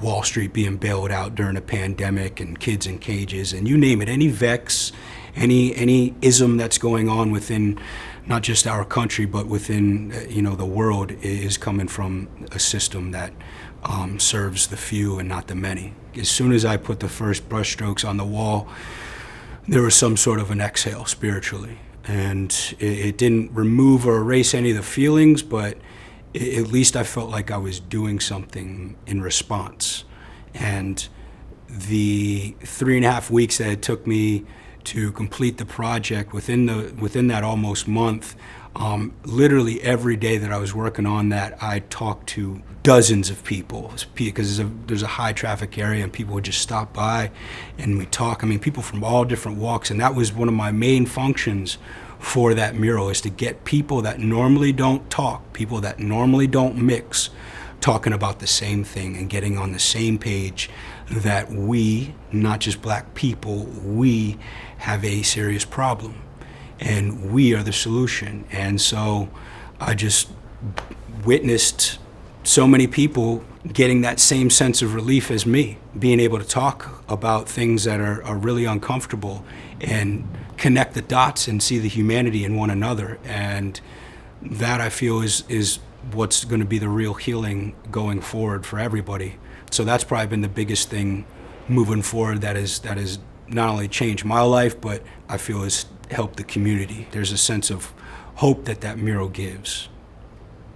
Wall Street being bailed out during a pandemic and kids in cages and you name it. Any vex, any ism that's going on within not just our country but within the world is coming from a system that serves the few and not the many. As soon as I put the first brushstrokes on the wall, there was some sort of an exhale spiritually. And it didn't remove or erase any of the feelings, but at least I felt like I was doing something in response. And the 3.5 weeks that it took me to complete the project, within that almost month, literally every day that I was working on that, I talked to dozens of people because there's a high traffic area and people would just stop by and we talk. I mean, people from all different walks, and that was one of my main functions for that mural, is to get people that normally don't talk, people that normally don't mix, talking about the same thing and getting on the same page that we, not just black people, we have a serious problem and we are the solution. And so I just witnessed so many people getting that same sense of relief as me, being able to talk about things that are really uncomfortable and connect the dots and see the humanity in one another. And that, I feel, is what's going to be the real healing going forward for everybody. So that's probably been the biggest thing moving forward that has not only changed my life, but I feel has helped the community. There's a sense of hope that mural gives.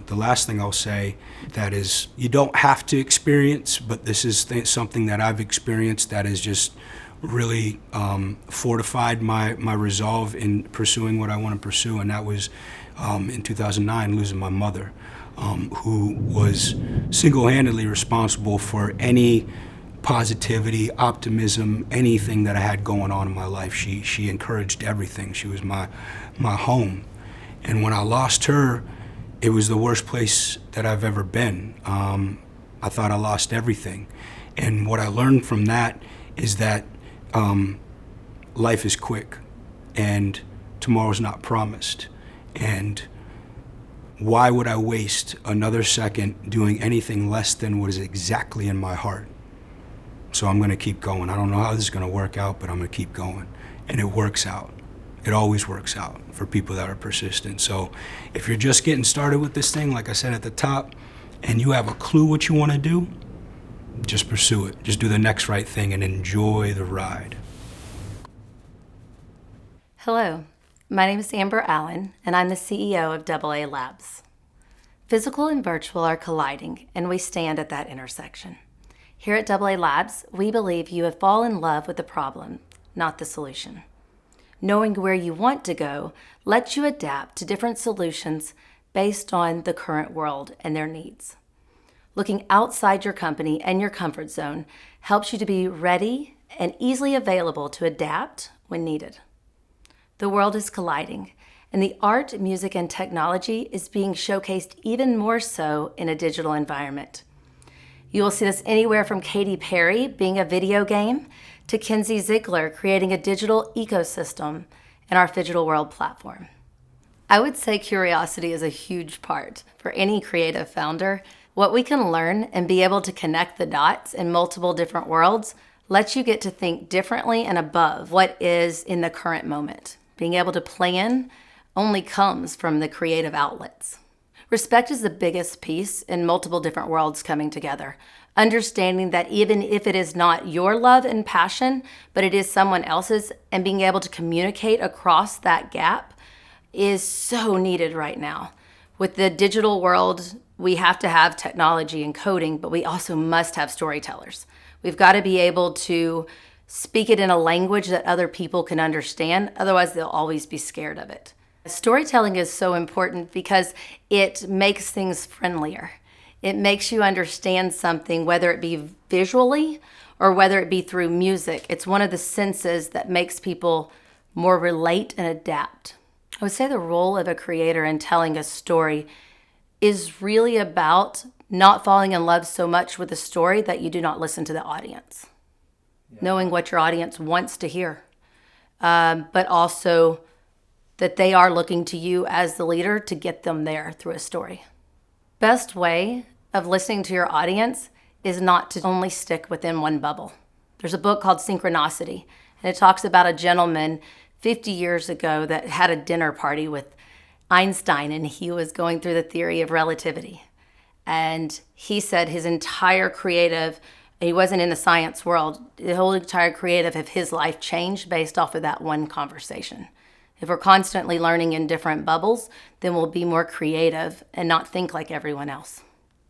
The last thing I'll say that is, you don't have to experience, but this is something that I've experienced that has just really fortified my resolve in pursuing what I want to pursue, and that was in 2009 losing my mother, who was single-handedly responsible for any positivity, optimism, anything that I had going on in my life. She encouraged everything. She was my home. And when I lost her, it was the worst place that I've ever been. I thought I lost everything. And what I learned from that is that life is quick and tomorrow's not promised. And why would I waste another second doing anything less than what is exactly in my heart? So I'm gonna keep going. I don't know how this is gonna work out, but I'm gonna keep going. And it works out. It always works out for people that are persistent. So if you're just getting started with this thing, like I said at the top, and you have a clue what you wanna do, just pursue it. Just do the next right thing and enjoy the ride. Hello, my name is Amber Allen, and I'm the CEO of AA Labs. Physical and virtual are colliding, and we stand at that intersection. Here at AA Labs, we believe you have fallen in love with the problem, not the solution. Knowing where you want to go lets you adapt to different solutions based on the current world and their needs. Looking outside your company and your comfort zone helps you to be ready and easily available to adapt when needed. The world is colliding, and the art, music, and technology is being showcased even more so in a digital environment. You will see this anywhere from Katy Perry being a video game to Kinsey Ziegler creating a digital ecosystem in our Digital World platform. I would say curiosity is a huge part for any creative founder. What we can learn and be able to connect the dots in multiple different worlds lets you get to think differently and above what is in the current moment. Being able to plan only comes from the creative outlets. Respect is the biggest piece in multiple different worlds coming together. Understanding that even if it is not your love and passion, but it is someone else's, and being able to communicate across that gap is so needed right now. With the digital world, we have to have technology and coding, but we also must have storytellers. We've got to be able to speak it in a language that other people can understand, otherwise they'll always be scared of it. Storytelling is so important because it makes things friendlier. It makes you understand something, whether it be visually or whether it be through music. It's one of the senses that makes people more relate and adapt. I would say the role of a creator in telling a story is really about not falling in love so much with the story that you do not listen to the audience. Knowing what your audience wants to hear, but also that they are looking to you as the leader to get them there through a story. Best way of listening to your audience is not to only stick within one bubble. There's a book called Synchronicity, and it talks about a gentleman 50 years ago that had a dinner party with Einstein, and he was going through the theory of relativity. And he said his entire creative, he wasn't in the science world, the whole entire creative of his life changed based off of that one conversation. If we're constantly learning in different bubbles, then we'll be more creative and not think like everyone else.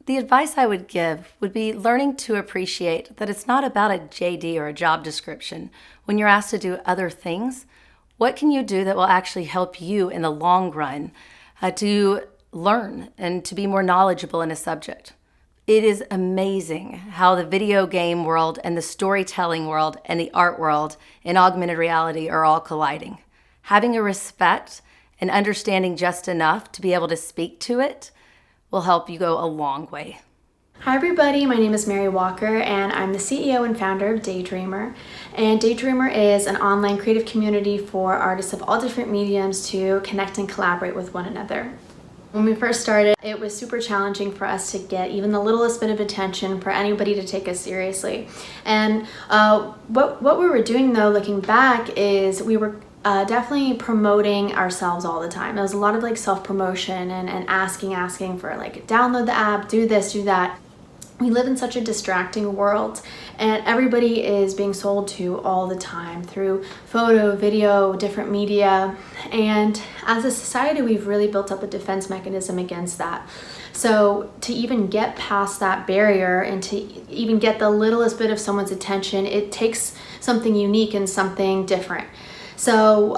The advice I would give would be learning to appreciate that it's not about a JD or a job description. When you're asked to do other things, what can you do that will actually help you in the long run to learn and to be more knowledgeable in a subject? It is amazing how the video game world and the storytelling world and the art world and augmented reality are all colliding. Having a respect and understanding just enough to be able to speak to it will help you go a long way. Hi everybody, my name is Mary Walker and I'm the CEO and founder of Daydreamer. And Daydreamer is an online creative community for artists of all different mediums to connect and collaborate with one another. When we first started, it was super challenging for us to get even the littlest bit of attention for anybody to take us seriously. And what we were doing though, looking back, is we were definitely promoting ourselves all the time. It was a lot of like self-promotion and asking for like, download the app, do this, do that. We live in such a distracting world and everybody is being sold to all the time through photo, video, different media. And as a society, we've really built up a defense mechanism against that. So to even get past that barrier and to even get the littlest bit of someone's attention, it takes something unique and something different. So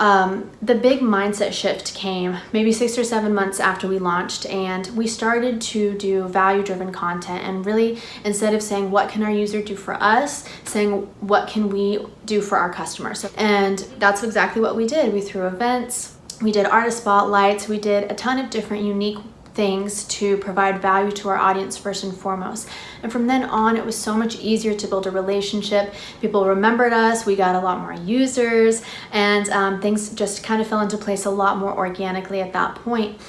the big mindset shift came maybe 6 or 7 months after we launched, and we started to do value-driven content, and really, instead of saying what can our user do for us, saying what can we do for our customers. And that's exactly what we did. We threw events, we did artist spotlights, we did a ton of different unique things to provide value to our audience first and foremost. And from then on, it was so much easier to build a relationship. People remembered us, we got a lot more users, and things just kind of fell into place a lot more organically at that point.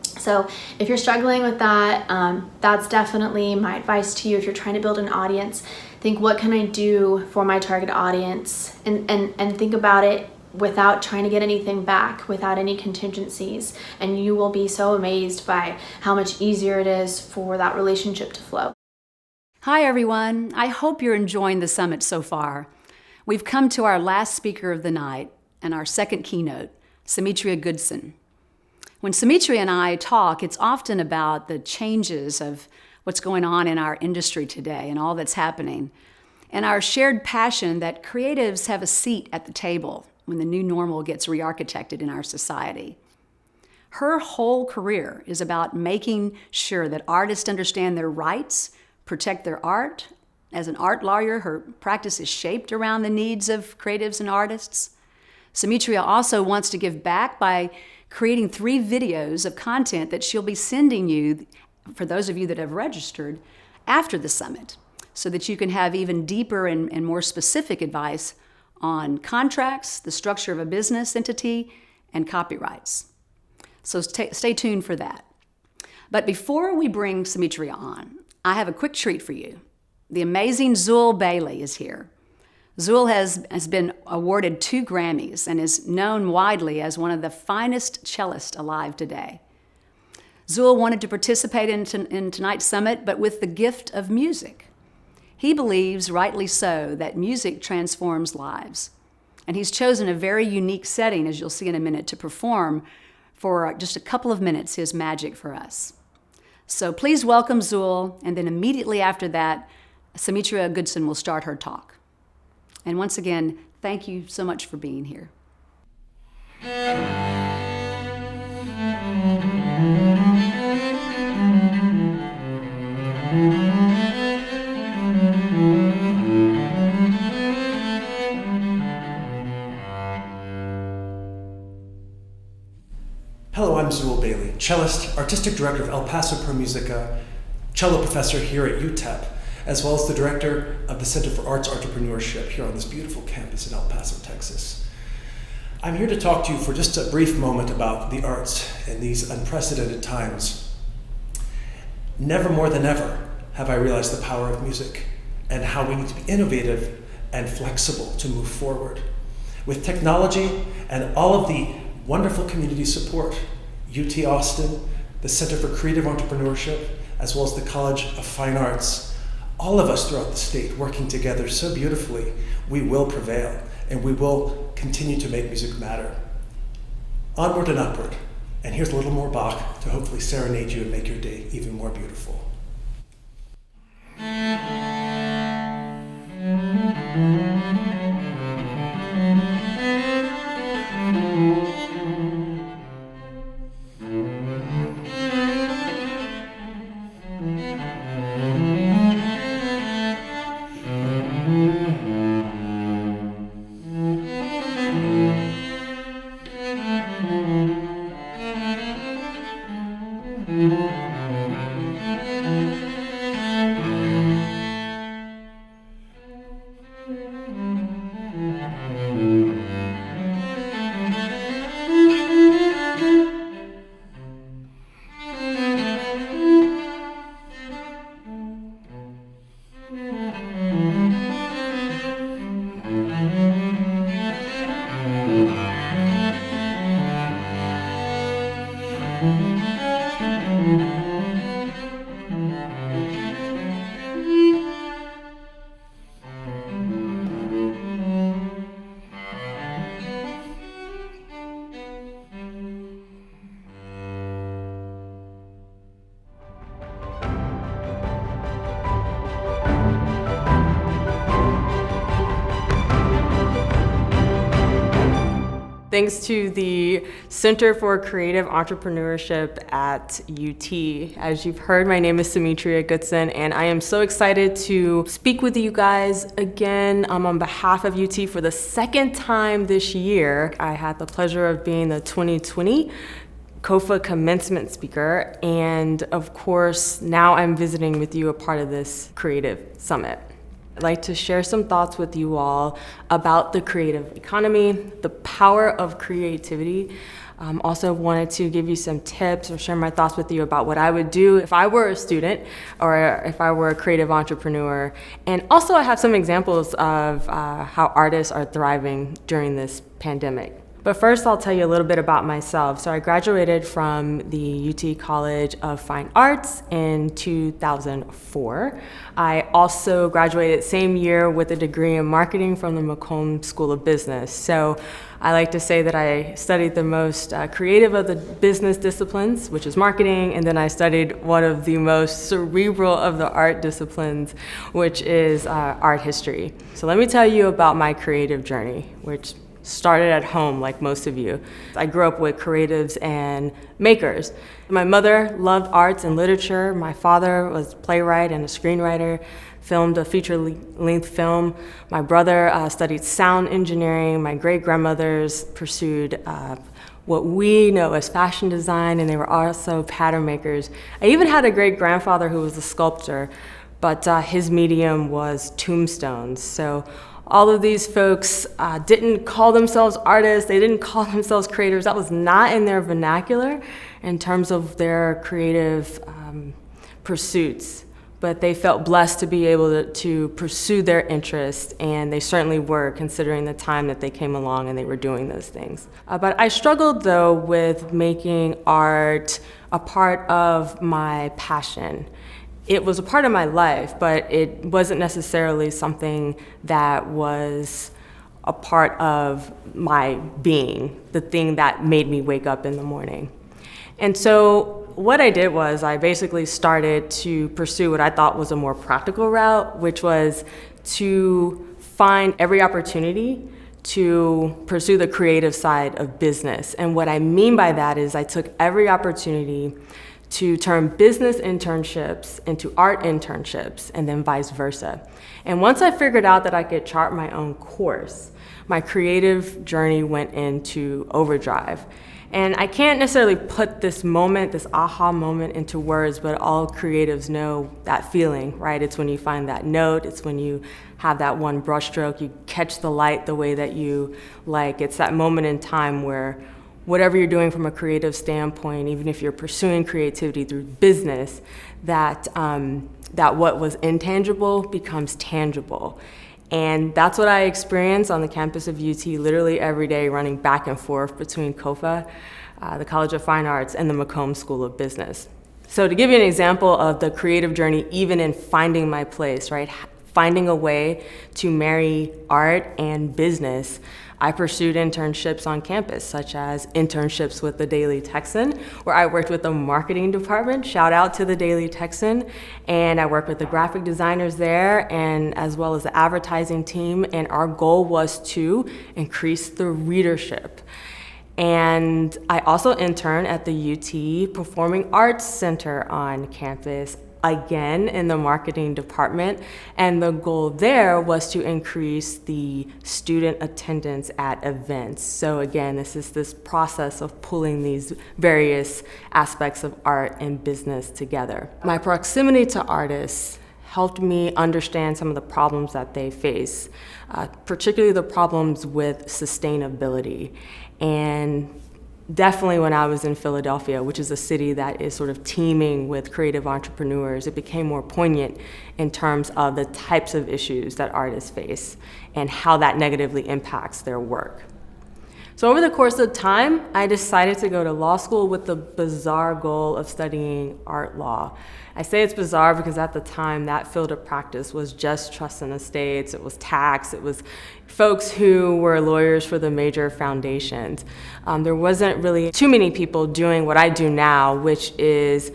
So if you're struggling with that, that's definitely my advice to you. If you're trying to build an audience, think, what can I do for my target audience? And think about it without trying to get anything back, without any contingencies, and you will be so amazed by how much easier it is for that relationship to flow. Hi everyone, I hope you're enjoying the summit so far. We've come to our last speaker of the night and our second keynote, Sumitria Goodson. When Sumitria and I talk, it's often about the changes of what's going on in our industry today and all that's happening, and our shared passion that creatives have a seat at the table when the new normal gets re-architected in our society. Her whole career is about making sure that artists understand their rights, protect their art. As an art lawyer, her practice is shaped around the needs of creatives and artists. Sumitria also wants to give back by creating 3 videos of content that she'll be sending you, for those of you that have registered, after the summit, so that you can have even deeper and more specific advice on contracts, the structure of a business entity, and copyrights. So stay tuned for that. But before we bring Sumitria on, I have a quick treat for you. The amazing Scull Bailey is here. Scull has been awarded 2 Grammys and is known widely as one of the finest cellists alive today. Scull wanted to participate in tonight's summit, but with the gift of music. He believes, rightly so, that music transforms lives. And he's chosen a very unique setting, as you'll see in a minute, to perform for just a couple of minutes his magic for us. So please welcome Scull, and then immediately after that, Sumitria Goodson will start her talk. And once again, thank you so much for being here. Hello, I'm Scull Bailey, cellist, artistic director of El Paso Pro Musica, cello professor here at UTEP, as well as the director of the Center for Arts Entrepreneurship here on this beautiful campus in El Paso, Texas. I'm here to talk to you for just a brief moment about the arts in these unprecedented times. Never more than ever have I realized the power of music and how we need to be innovative and flexible to move forward. With technology and all of the wonderful community support, UT Austin, the Center for Creative Entrepreneurship, as well as the College of Fine Arts, all of us throughout the state working together so beautifully, we will prevail and we will continue to make music matter. Onward and upward. And here's a little more Bach to hopefully serenade you and make your day even more beautiful. thanks to the Center for Creative Entrepreneurship at UT. As you've heard, my name is Sumitria Goodson, and I am so excited to speak with you guys again on behalf of UT for the second time this year. I had the pleasure of being the 2020 COFA commencement speaker, and of course, now I'm visiting with you a part of this creative summit. I'd like to share some thoughts with you all about the creative economy, the power of creativity. Also wanted to give you some tips or share my thoughts with you about what I would do if I were a student or if I were a creative entrepreneur. And also I have some examples of how artists are thriving during this pandemic. But first, I'll tell you a little bit about myself. So I graduated from the UT College of Fine Arts in 2004. I also graduated same year with a degree in marketing from the Macomb School of Business. So I like to say that I studied the most creative of the business disciplines, which is marketing, and then I studied one of the most cerebral of the art disciplines, which is art history. So let me tell you about my creative journey, which started at home like most of you. I grew up with creatives and makers. My mother loved arts and literature. My father was a playwright and a screenwriter, filmed a feature-length film. My brother studied sound engineering. My great-grandmothers pursued what we know as fashion design, and they were also pattern makers. I even had a great-grandfather who was a sculptor, but his medium was tombstones. So all of these folks didn't call themselves artists, they didn't call themselves creators. That was not in their vernacular in terms of their creative pursuits. But they felt blessed to be able to pursue their interests, and they certainly were, considering the time that they came along and they were doing those things. But I struggled, though, with making art a part of my passion. It was a part of my life, but it wasn't necessarily something that was a part of my being, the thing that made me wake up in the morning. And so what I did was I basically started to pursue what I thought was a more practical route, which was to find every opportunity to pursue the creative side of business. And what I mean by that is I took every opportunity to turn business internships into art internships, and then vice versa. And once I figured out that I could chart my own course, my creative journey went into overdrive. And I can't necessarily put this moment, this aha moment, into words, but all creatives know that feeling, right? It's when you find that note, it's when you have that one brushstroke, you catch the light the way that you like. It's that moment in time where whatever you're doing from a creative standpoint, even if you're pursuing creativity through business, that what was intangible becomes tangible. And that's what I experienced on the campus of UT literally every day, running back and forth between COFA, the College of Fine Arts, and the Macomb School of Business. So to give you an example of the creative journey, even in finding my place, right? Finding a way to marry art and business, I pursued internships on campus, such as internships with the Daily Texan, where I worked with the marketing department, shout out to the Daily Texan, and I worked with the graphic designers there, and as well as the advertising team, and our goal was to increase the readership. And I also interned at the UT Performing Arts Center on campus, again in the marketing department, and the goal there was to increase the student attendance at events. So again, this is this process of pulling these various aspects of art and business together. My proximity to artists helped me understand some of the problems that they face, particularly the problems with sustainability. And definitely when I was in Philadelphia, which is a city that is sort of teeming with creative entrepreneurs, it became more poignant in terms of the types of issues that artists face and how that negatively impacts their work. So over the course of time, I decided to go to law school with the bizarre goal of studying art law. I say it's bizarre because at the time that field of practice was just trust and estates, it was tax, it was folks who were lawyers for the major foundations. There wasn't really too many people doing what I do now, which is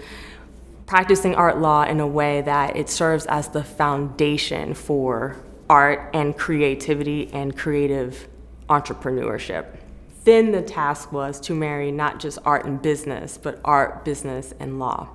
practicing art law in a way that it serves as the foundation for art and creativity and creative entrepreneurship. then the task was to marry not just art and business, but art, business, and law.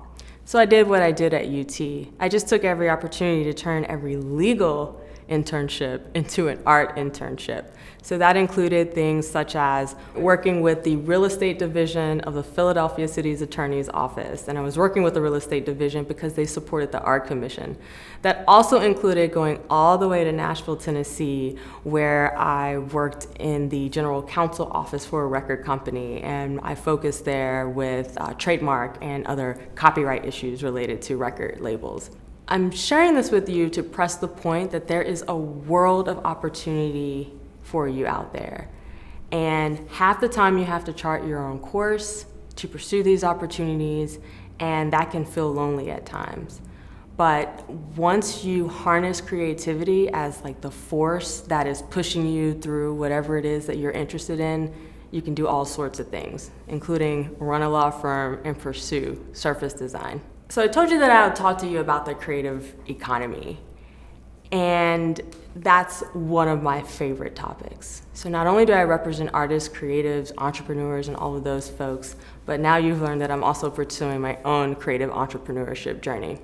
So I did what I did at UT. I just took every opportunity to turn every legal internship into an art internship. So that included things such as working with the real estate division of the Philadelphia City's Attorney's Office. And I was working with the real estate division because they supported the Art Commission. That also included going all the way to Nashville, Tennessee, where I worked in the general counsel office for a record company. And I focused there with trademark and other copyright issues related to record labels. I'm sharing this with you to press the point that there is a world of opportunity for you out there. And half the time you have to chart your own course to pursue these opportunities, and that can feel lonely at times. But once you harness creativity as like the force that is pushing you through whatever it is that you're interested in, you can do all sorts of things, including run a law firm and pursue surface design. So I told you that I would talk to you about the creative economy, and that's one of my favorite topics. So not only do I represent artists, creatives, entrepreneurs, and all of those folks, but now you've learned that I'm also pursuing my own creative entrepreneurship journey.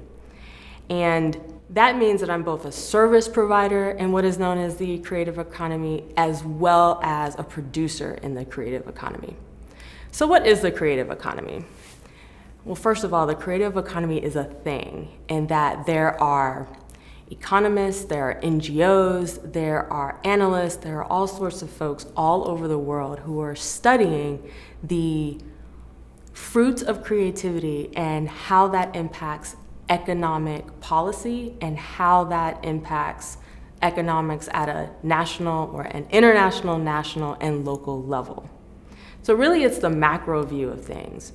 And that means that I'm both a service provider in what is known as the creative economy, as well as a producer in the creative economy. So what is the creative economy? Well, first of all, the creative economy is a thing in that there are economists, there are NGOs, there are analysts, there are all sorts of folks all over the world who are studying the fruits of creativity and how that impacts economic policy and how that impacts economics at a national or an international, national, and local level. So really it's the macro view of things.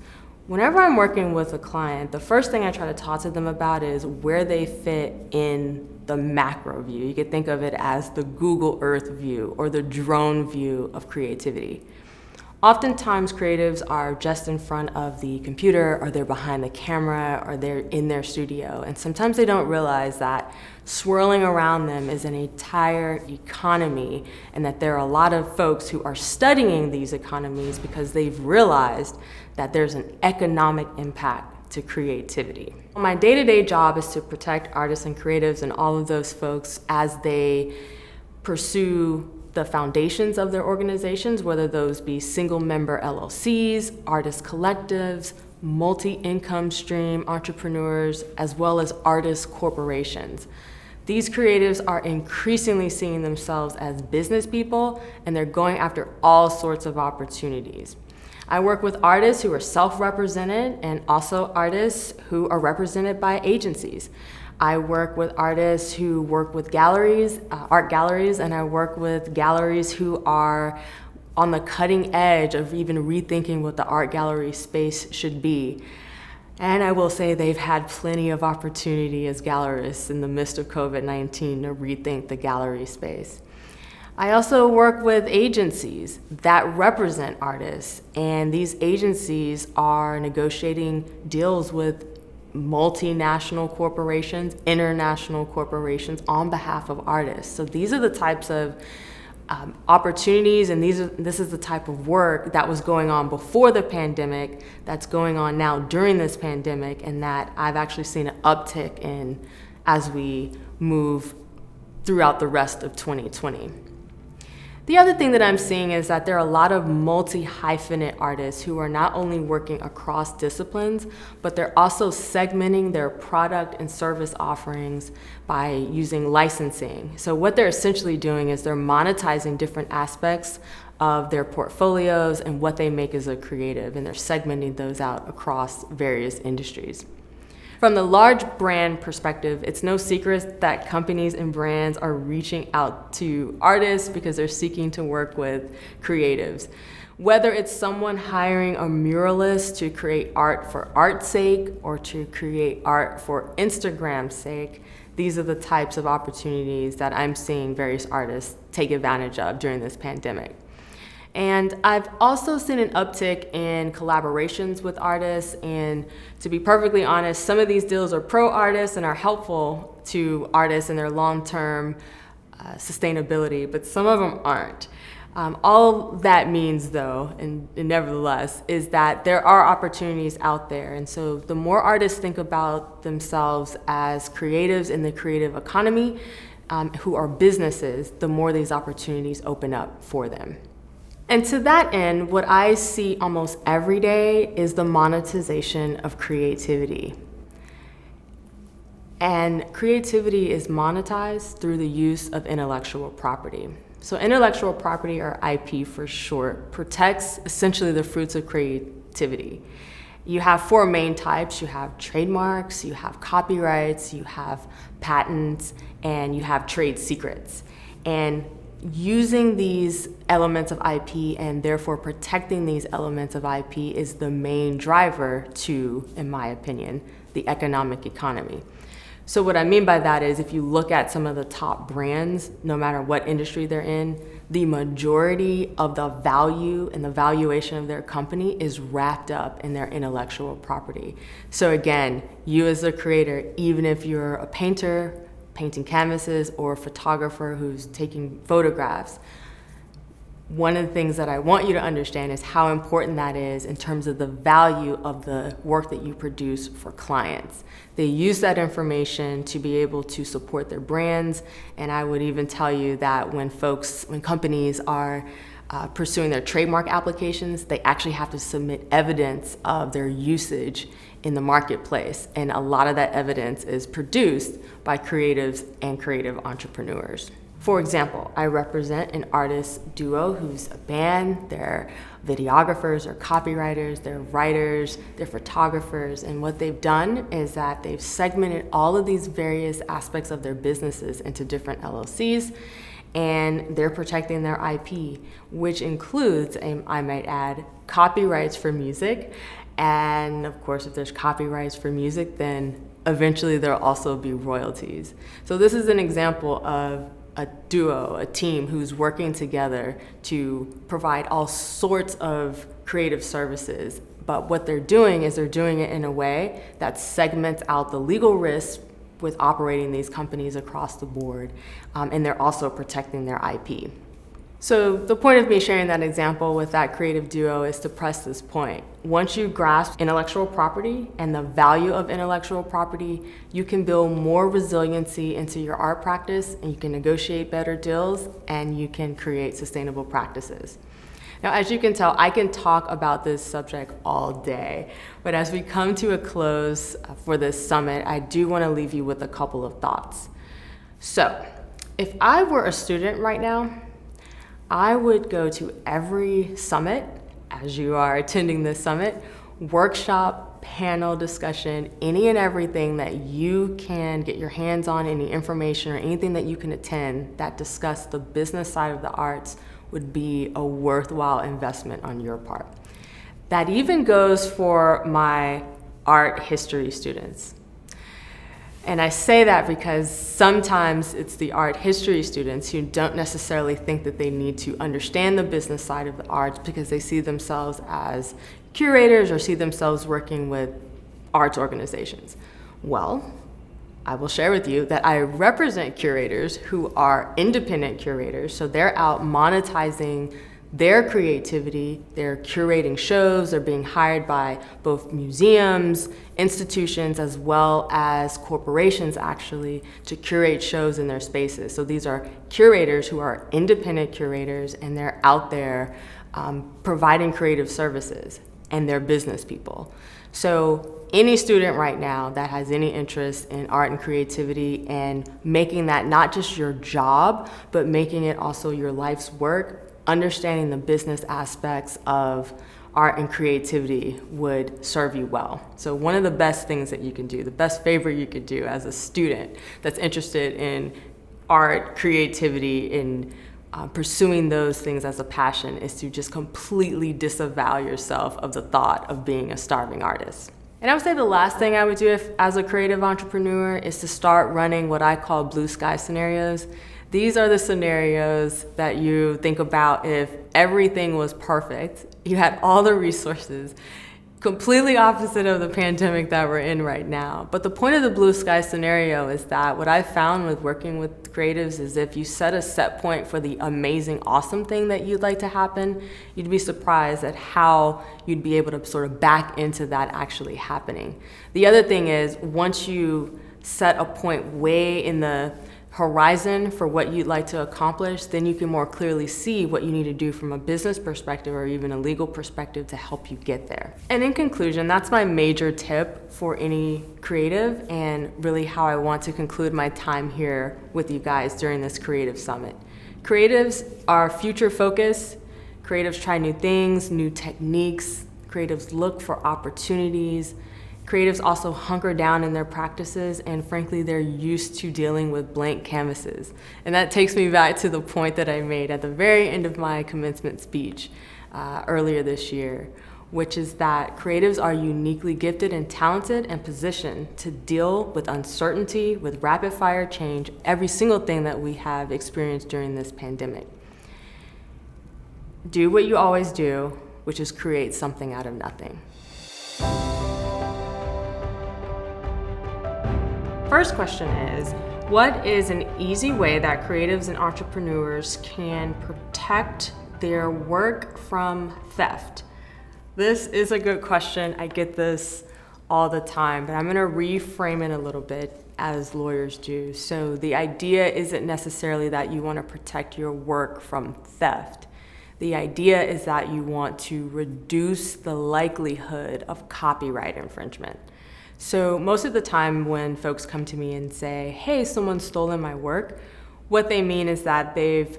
Whenever I'm working with a client, the first thing I try to talk to them about is where they fit in the macro view. You could think of it as the Google Earth view or the drone view of creativity. Oftentimes creatives are just in front of the computer, or they're behind the camera, or they're in their studio. And sometimes they don't realize that swirling around them is an entire economy, and that there are a lot of folks who are studying these economies because they've realized that there's an economic impact to creativity. My day-to-day job is to protect artists and creatives and all of those folks as they pursue the foundations of their organizations, whether those be single-member LLCs, artist collectives, multi-income stream entrepreneurs, as well as artist corporations. These creatives are increasingly seeing themselves as business people, and they're going after all sorts of opportunities. I work with artists who are self-represented and also artists who are represented by agencies. I work with artists who work with galleries, art galleries, and I work with galleries who are on the cutting edge of even rethinking what the art gallery space should be. And I will say they've had plenty of opportunity as gallerists in the midst of COVID-19 to rethink the gallery space. I also work with agencies that represent artists, and these agencies are negotiating deals with multinational corporations, international corporations on behalf of artists. So these are the types of opportunities, and this is the type of work that was going on before the pandemic, that's going on now during this pandemic, and that I've actually seen an uptick in as we move throughout the rest of 2020. The other thing that I'm seeing is that there are a lot of multi-hyphenate artists who are not only working across disciplines, but they're also segmenting their product and service offerings by using licensing. So what they're essentially doing is they're monetizing different aspects of their portfolios and what they make as a creative, and they're segmenting those out across various industries. From the large brand perspective, it's no secret that companies and brands are reaching out to artists because they're seeking to work with creatives. Whether it's someone hiring a muralist to create art for art's sake or to create art for Instagram's sake, these are the types of opportunities that I'm seeing various artists take advantage of during this pandemic. And I've also seen an uptick in collaborations with artists, and to be perfectly honest, some of these deals are pro-artists and are helpful to artists in their long-term sustainability, but some of them aren't. All that means, though, and nevertheless, is that there are opportunities out there. And so the more artists think about themselves as creatives in the creative economy, who are businesses, the more these opportunities open up for them. And to that end, what I see almost every day is the monetization of creativity. And creativity is monetized through the use of intellectual property. So intellectual property, or IP for short, protects essentially the fruits of creativity. You have four main types. You have trademarks, you have copyrights, you have patents, and you have trade secrets. And using these elements of IP and therefore protecting these elements of IP is the main driver to, in my opinion, the economic economy. So what I mean by that is if you look at some of the top brands, no matter what industry they're in, the majority of the value and the valuation of their company is wrapped up in their intellectual property. So again, you as a creator, even if you're a painter, painting canvases, or a photographer who's taking photographs, one of the things that I want you to understand is how important that is in terms of the value of the work that you produce for clients. They use that information to be able to support their brands, and I would even tell you that when companies are pursuing their trademark applications, they actually have to submit evidence of their usage in the marketplace, and a lot of that evidence is produced by creatives and creative entrepreneurs. For example, I represent an artist duo who's a band. They're videographers or copywriters, they're writers, they're photographers, and what they've done is that they've segmented all of these various aspects of their businesses into different LLCs, and they're protecting their IP, which includes, I might add, copyrights for music. And of course, if there's copyrights for music, then eventually there'll also be royalties. So this is an example of a duo, a team who's working together to provide all sorts of creative services. But what they're doing is they're doing it in a way that segments out the legal risks with operating these companies across the board, and they're also protecting their IP. So the point of me sharing that example with that creative duo is to press this point. Once you grasp intellectual property and the value of intellectual property, you can build more resiliency into your art practice, and you can negotiate better deals, and you can create sustainable practices. Now, as you can tell, I can talk about this subject all day, but as we come to a close for this summit, I do want to leave you with a couple of thoughts. So, if I were a student right now, I would go to every summit, as you are attending this summit, workshop, panel discussion, any and everything that you can get your hands on, any information or anything that you can attend that discuss the business side of the arts would be a worthwhile investment on your part. That even goes for my art history students. And I say that because sometimes it's the art history students who don't necessarily think that they need to understand the business side of the arts because they see themselves as curators or see themselves working with arts organizations. Well, I will share with you that I represent curators who are independent curators, so they're out monetizing their creativity, they're curating shows, they're being hired by both museums, institutions, as well as corporations actually, to curate shows in their spaces. So these are curators who are independent curators, and they're out there providing creative services, and they're business people. So any student right now that has any interest in art and creativity and making that not just your job, but making it also your life's work, understanding the business aspects of art and creativity would serve you well. So one of the best things that you can do, the best favor you could do as a student that's interested in art, creativity, in pursuing those things as a passion is to just completely disavow yourself of the thought of being a starving artist. And I would say the last thing I would do as a creative entrepreneur is to start running what I call blue sky scenarios. These are the scenarios that you think about if everything was perfect, you had all the resources, completely opposite of the pandemic that we're in right now. But the point of the blue sky scenario is that what I found with working with creatives is if you set a set point for the amazing, awesome thing that you'd like to happen, you'd be surprised at how you'd be able to sort of back into that actually happening. The other thing is, once you set a point way in the horizon for what you'd like to accomplish, then you can more clearly see what you need to do from a business perspective or even a legal perspective to help you get there. And in conclusion, that's my major tip for any creative and really how I want to conclude my time here with you guys during this Creative Summit. Creatives are future focused. Creatives try new things, new techniques. Creatives look for opportunities. Creatives also hunker down in their practices, and frankly, they're used to dealing with blank canvases. And that takes me back to the point that I made at the very end of my commencement speech earlier this year, which is that creatives are uniquely gifted and talented and positioned to deal with uncertainty, with rapid fire change, every single thing that we have experienced during this pandemic. Do what you always do, which is create something out of nothing. First question is, what is an easy way that creatives and entrepreneurs can protect their work from theft? This is a good question. I get this all the time, but I'm going to reframe it a little bit as lawyers do. So the idea isn't necessarily that you want to protect your work from theft. The idea is that you want to reduce the likelihood of copyright infringement. So most of the time when folks come to me and say, hey, someone's stolen my work, what they mean is that they've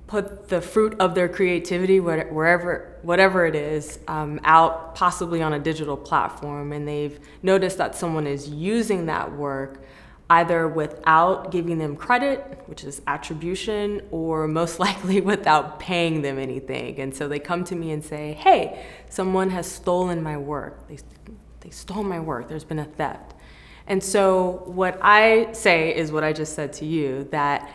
put the fruit of their creativity, whatever it is, out possibly on a digital platform, and they've noticed that someone is using that work either without giving them credit, which is attribution, or most likely without paying them anything. And so they come to me and say, hey, someone has stolen my work. They stole my work, there's been a theft. And so what I say is what I just said to you, that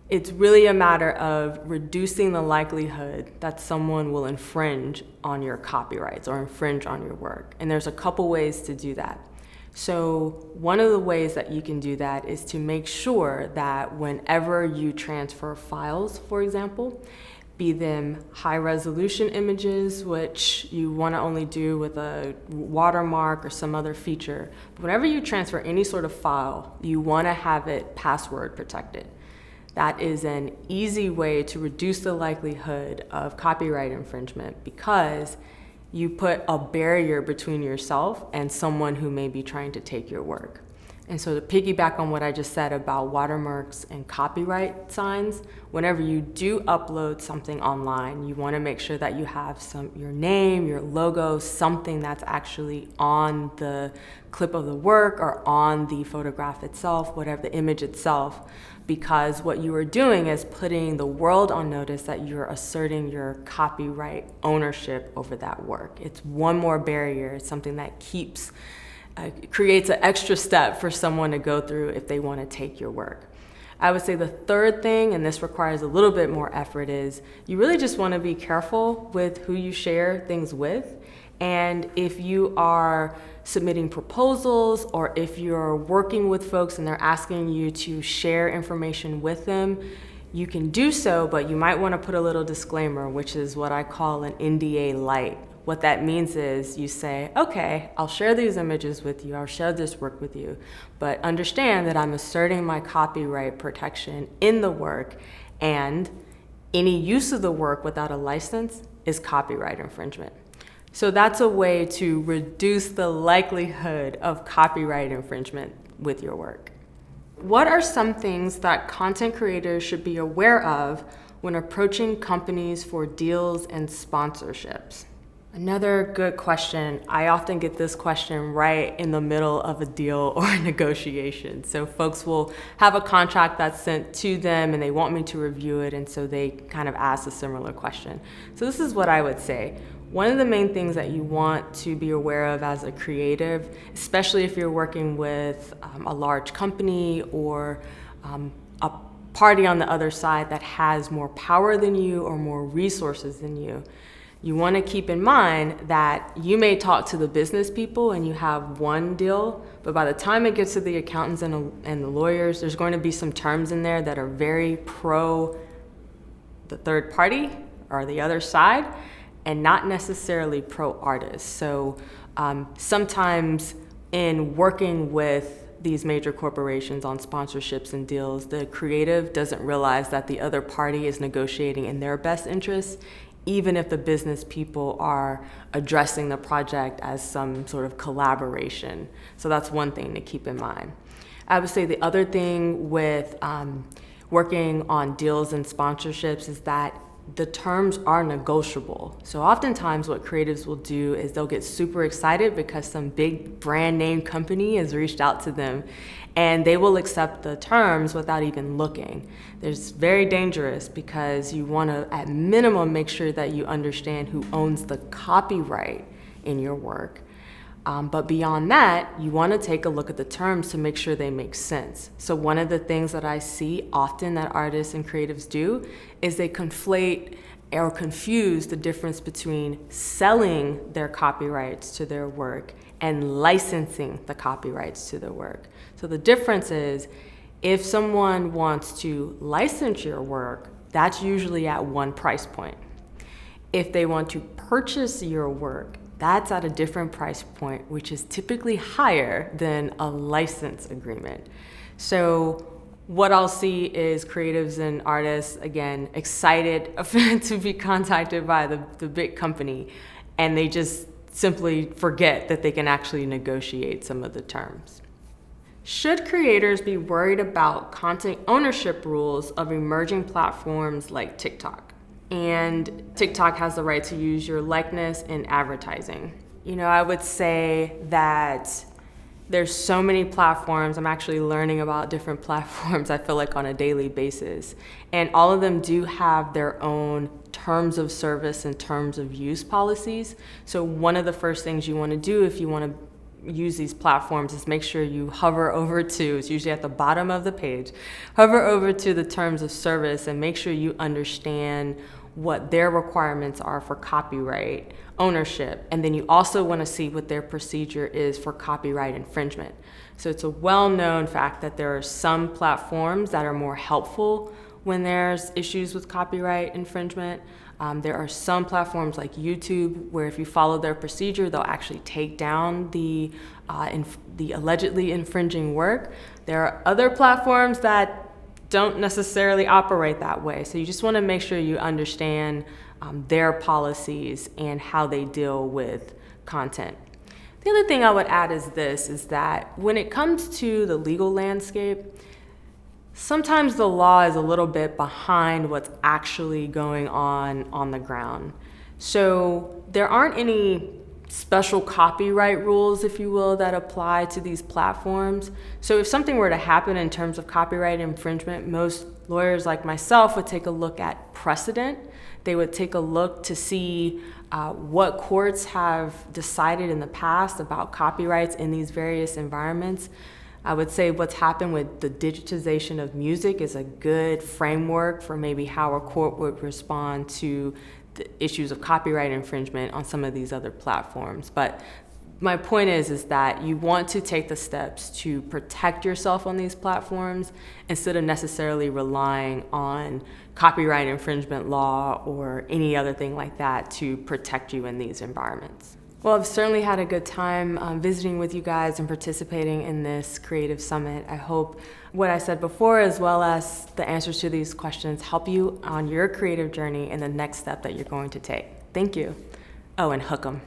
it's really a matter of reducing the likelihood that someone will infringe on your copyrights or infringe on your work. And there's a couple ways to do that. So one of the ways that you can do that is to make sure that whenever you transfer files, for example, be them high resolution images, which you want to only do with a watermark or some other feature. But whenever you transfer any sort of file, you want to have it password protected. That is an easy way to reduce the likelihood of copyright infringement because you put a barrier between yourself and someone who may be trying to take your work. And so to piggyback on what I just said about watermarks and copyright signs, whenever you do upload something online, you want to make sure that you have your name, your logo, something that's actually on the clip of the work or on the photograph itself, whatever the image itself, because what you are doing is putting the world on notice that you're asserting your copyright ownership over that work. It's one more barrier. It's something that creates an extra step for someone to go through if they want to take your work. I would say the third thing, and this requires a little bit more effort, is you really just want to be careful with who you share things with. And if you are submitting proposals or if you're working with folks and they're asking you to share information with them, you can do so, but you might want to put a little disclaimer, which is what I call an NDA light. What that means is you say, okay, I'll share these images with you, I'll share this work with you, but understand that I'm asserting my copyright protection in the work, and any use of the work without a license is copyright infringement. So that's a way to reduce the likelihood of copyright infringement with your work. What are some things that content creators should be aware of when approaching companies for deals and sponsorships? Another good question. I often get this question right in the middle of a deal or a negotiation. So folks will have a contract that's sent to them and they want me to review it, and so they kind of ask a similar question. So this is what I would say. One of the main things that you want to be aware of as a creative, especially if you're working with a large company or a party on the other side that has more power than you or more resources than you, You want to keep in mind that you may talk to the business people and you have one deal, but by the time it gets to the accountants and the lawyers, there's going to be some terms in there that are very pro the third party or the other side and not necessarily pro artists. So sometimes in working with these major corporations on sponsorships and deals, the creative doesn't realize that the other party is negotiating in their best interests, even if the business people are addressing the project as some sort of collaboration. So that's one thing to keep in mind. I would say the other thing with working on deals and sponsorships is that the terms are negotiable. So oftentimes what creatives will do is they'll get super excited because some big brand name company has reached out to them and they will accept the terms without even looking. It's very dangerous because you want to, at minimum, make sure that you understand who owns the copyright in your work. But beyond that, you want to take a look at the terms to make sure they make sense. So one of the things that I see often that artists and creatives do is they conflate or confuse the difference between selling their copyrights to their work and licensing the copyrights to their work. So the difference is, if someone wants to license your work, that's usually at one price point. If they want to purchase your work, that's at a different price point, which is typically higher than a license agreement. So what I'll see is creatives and artists, again, excited to be contacted by the big company, and they just simply forget that they can actually negotiate some of the terms. Should creators be worried about content ownership rules of emerging platforms like TikTok? And TikTok has the right to use your likeness in advertising. You know, I would say that there's so many platforms. I'm actually learning about different platforms, I feel like, on a daily basis. And all of them do have their own terms of service and terms of use policies. So one of the first things you want to do if you want to use these platforms is make sure you hover over to, it's usually at the bottom of the page, hover over to the terms of service and make sure you understand what their requirements are for copyright ownership. And then you also want to see what their procedure is for copyright infringement. So it's a well-known fact that there are some platforms that are more helpful when there's issues with copyright infringement. There are some platforms like YouTube where if you follow their procedure, they'll actually take down the allegedly infringing work. There are other platforms that don't necessarily operate that way. So you just want to make sure you understand their policies and how they deal with content. The other thing I would add is that when it comes to the legal landscape, sometimes the law is a little bit behind what's actually going on the ground. So there aren't any special copyright rules, if you will, that apply to these platforms. So if something were to happen in terms of copyright infringement, most lawyers like myself would take a look at precedent. They would take a look to see what courts have decided in the past about copyrights in these various environments. I would say what's happened with the digitization of music is a good framework for maybe how a court would respond to the issues of copyright infringement on some of these other platforms. But my point is that you want to take the steps to protect yourself on these platforms instead of necessarily relying on copyright infringement law or any other thing like that to protect you in these environments. Well, I've certainly had a good time visiting with you guys and participating in this Creative Summit. I hope what I said before, as well as the answers to these questions, help you on your creative journey and the next step that you're going to take. Thank you. Oh, and hook 'em.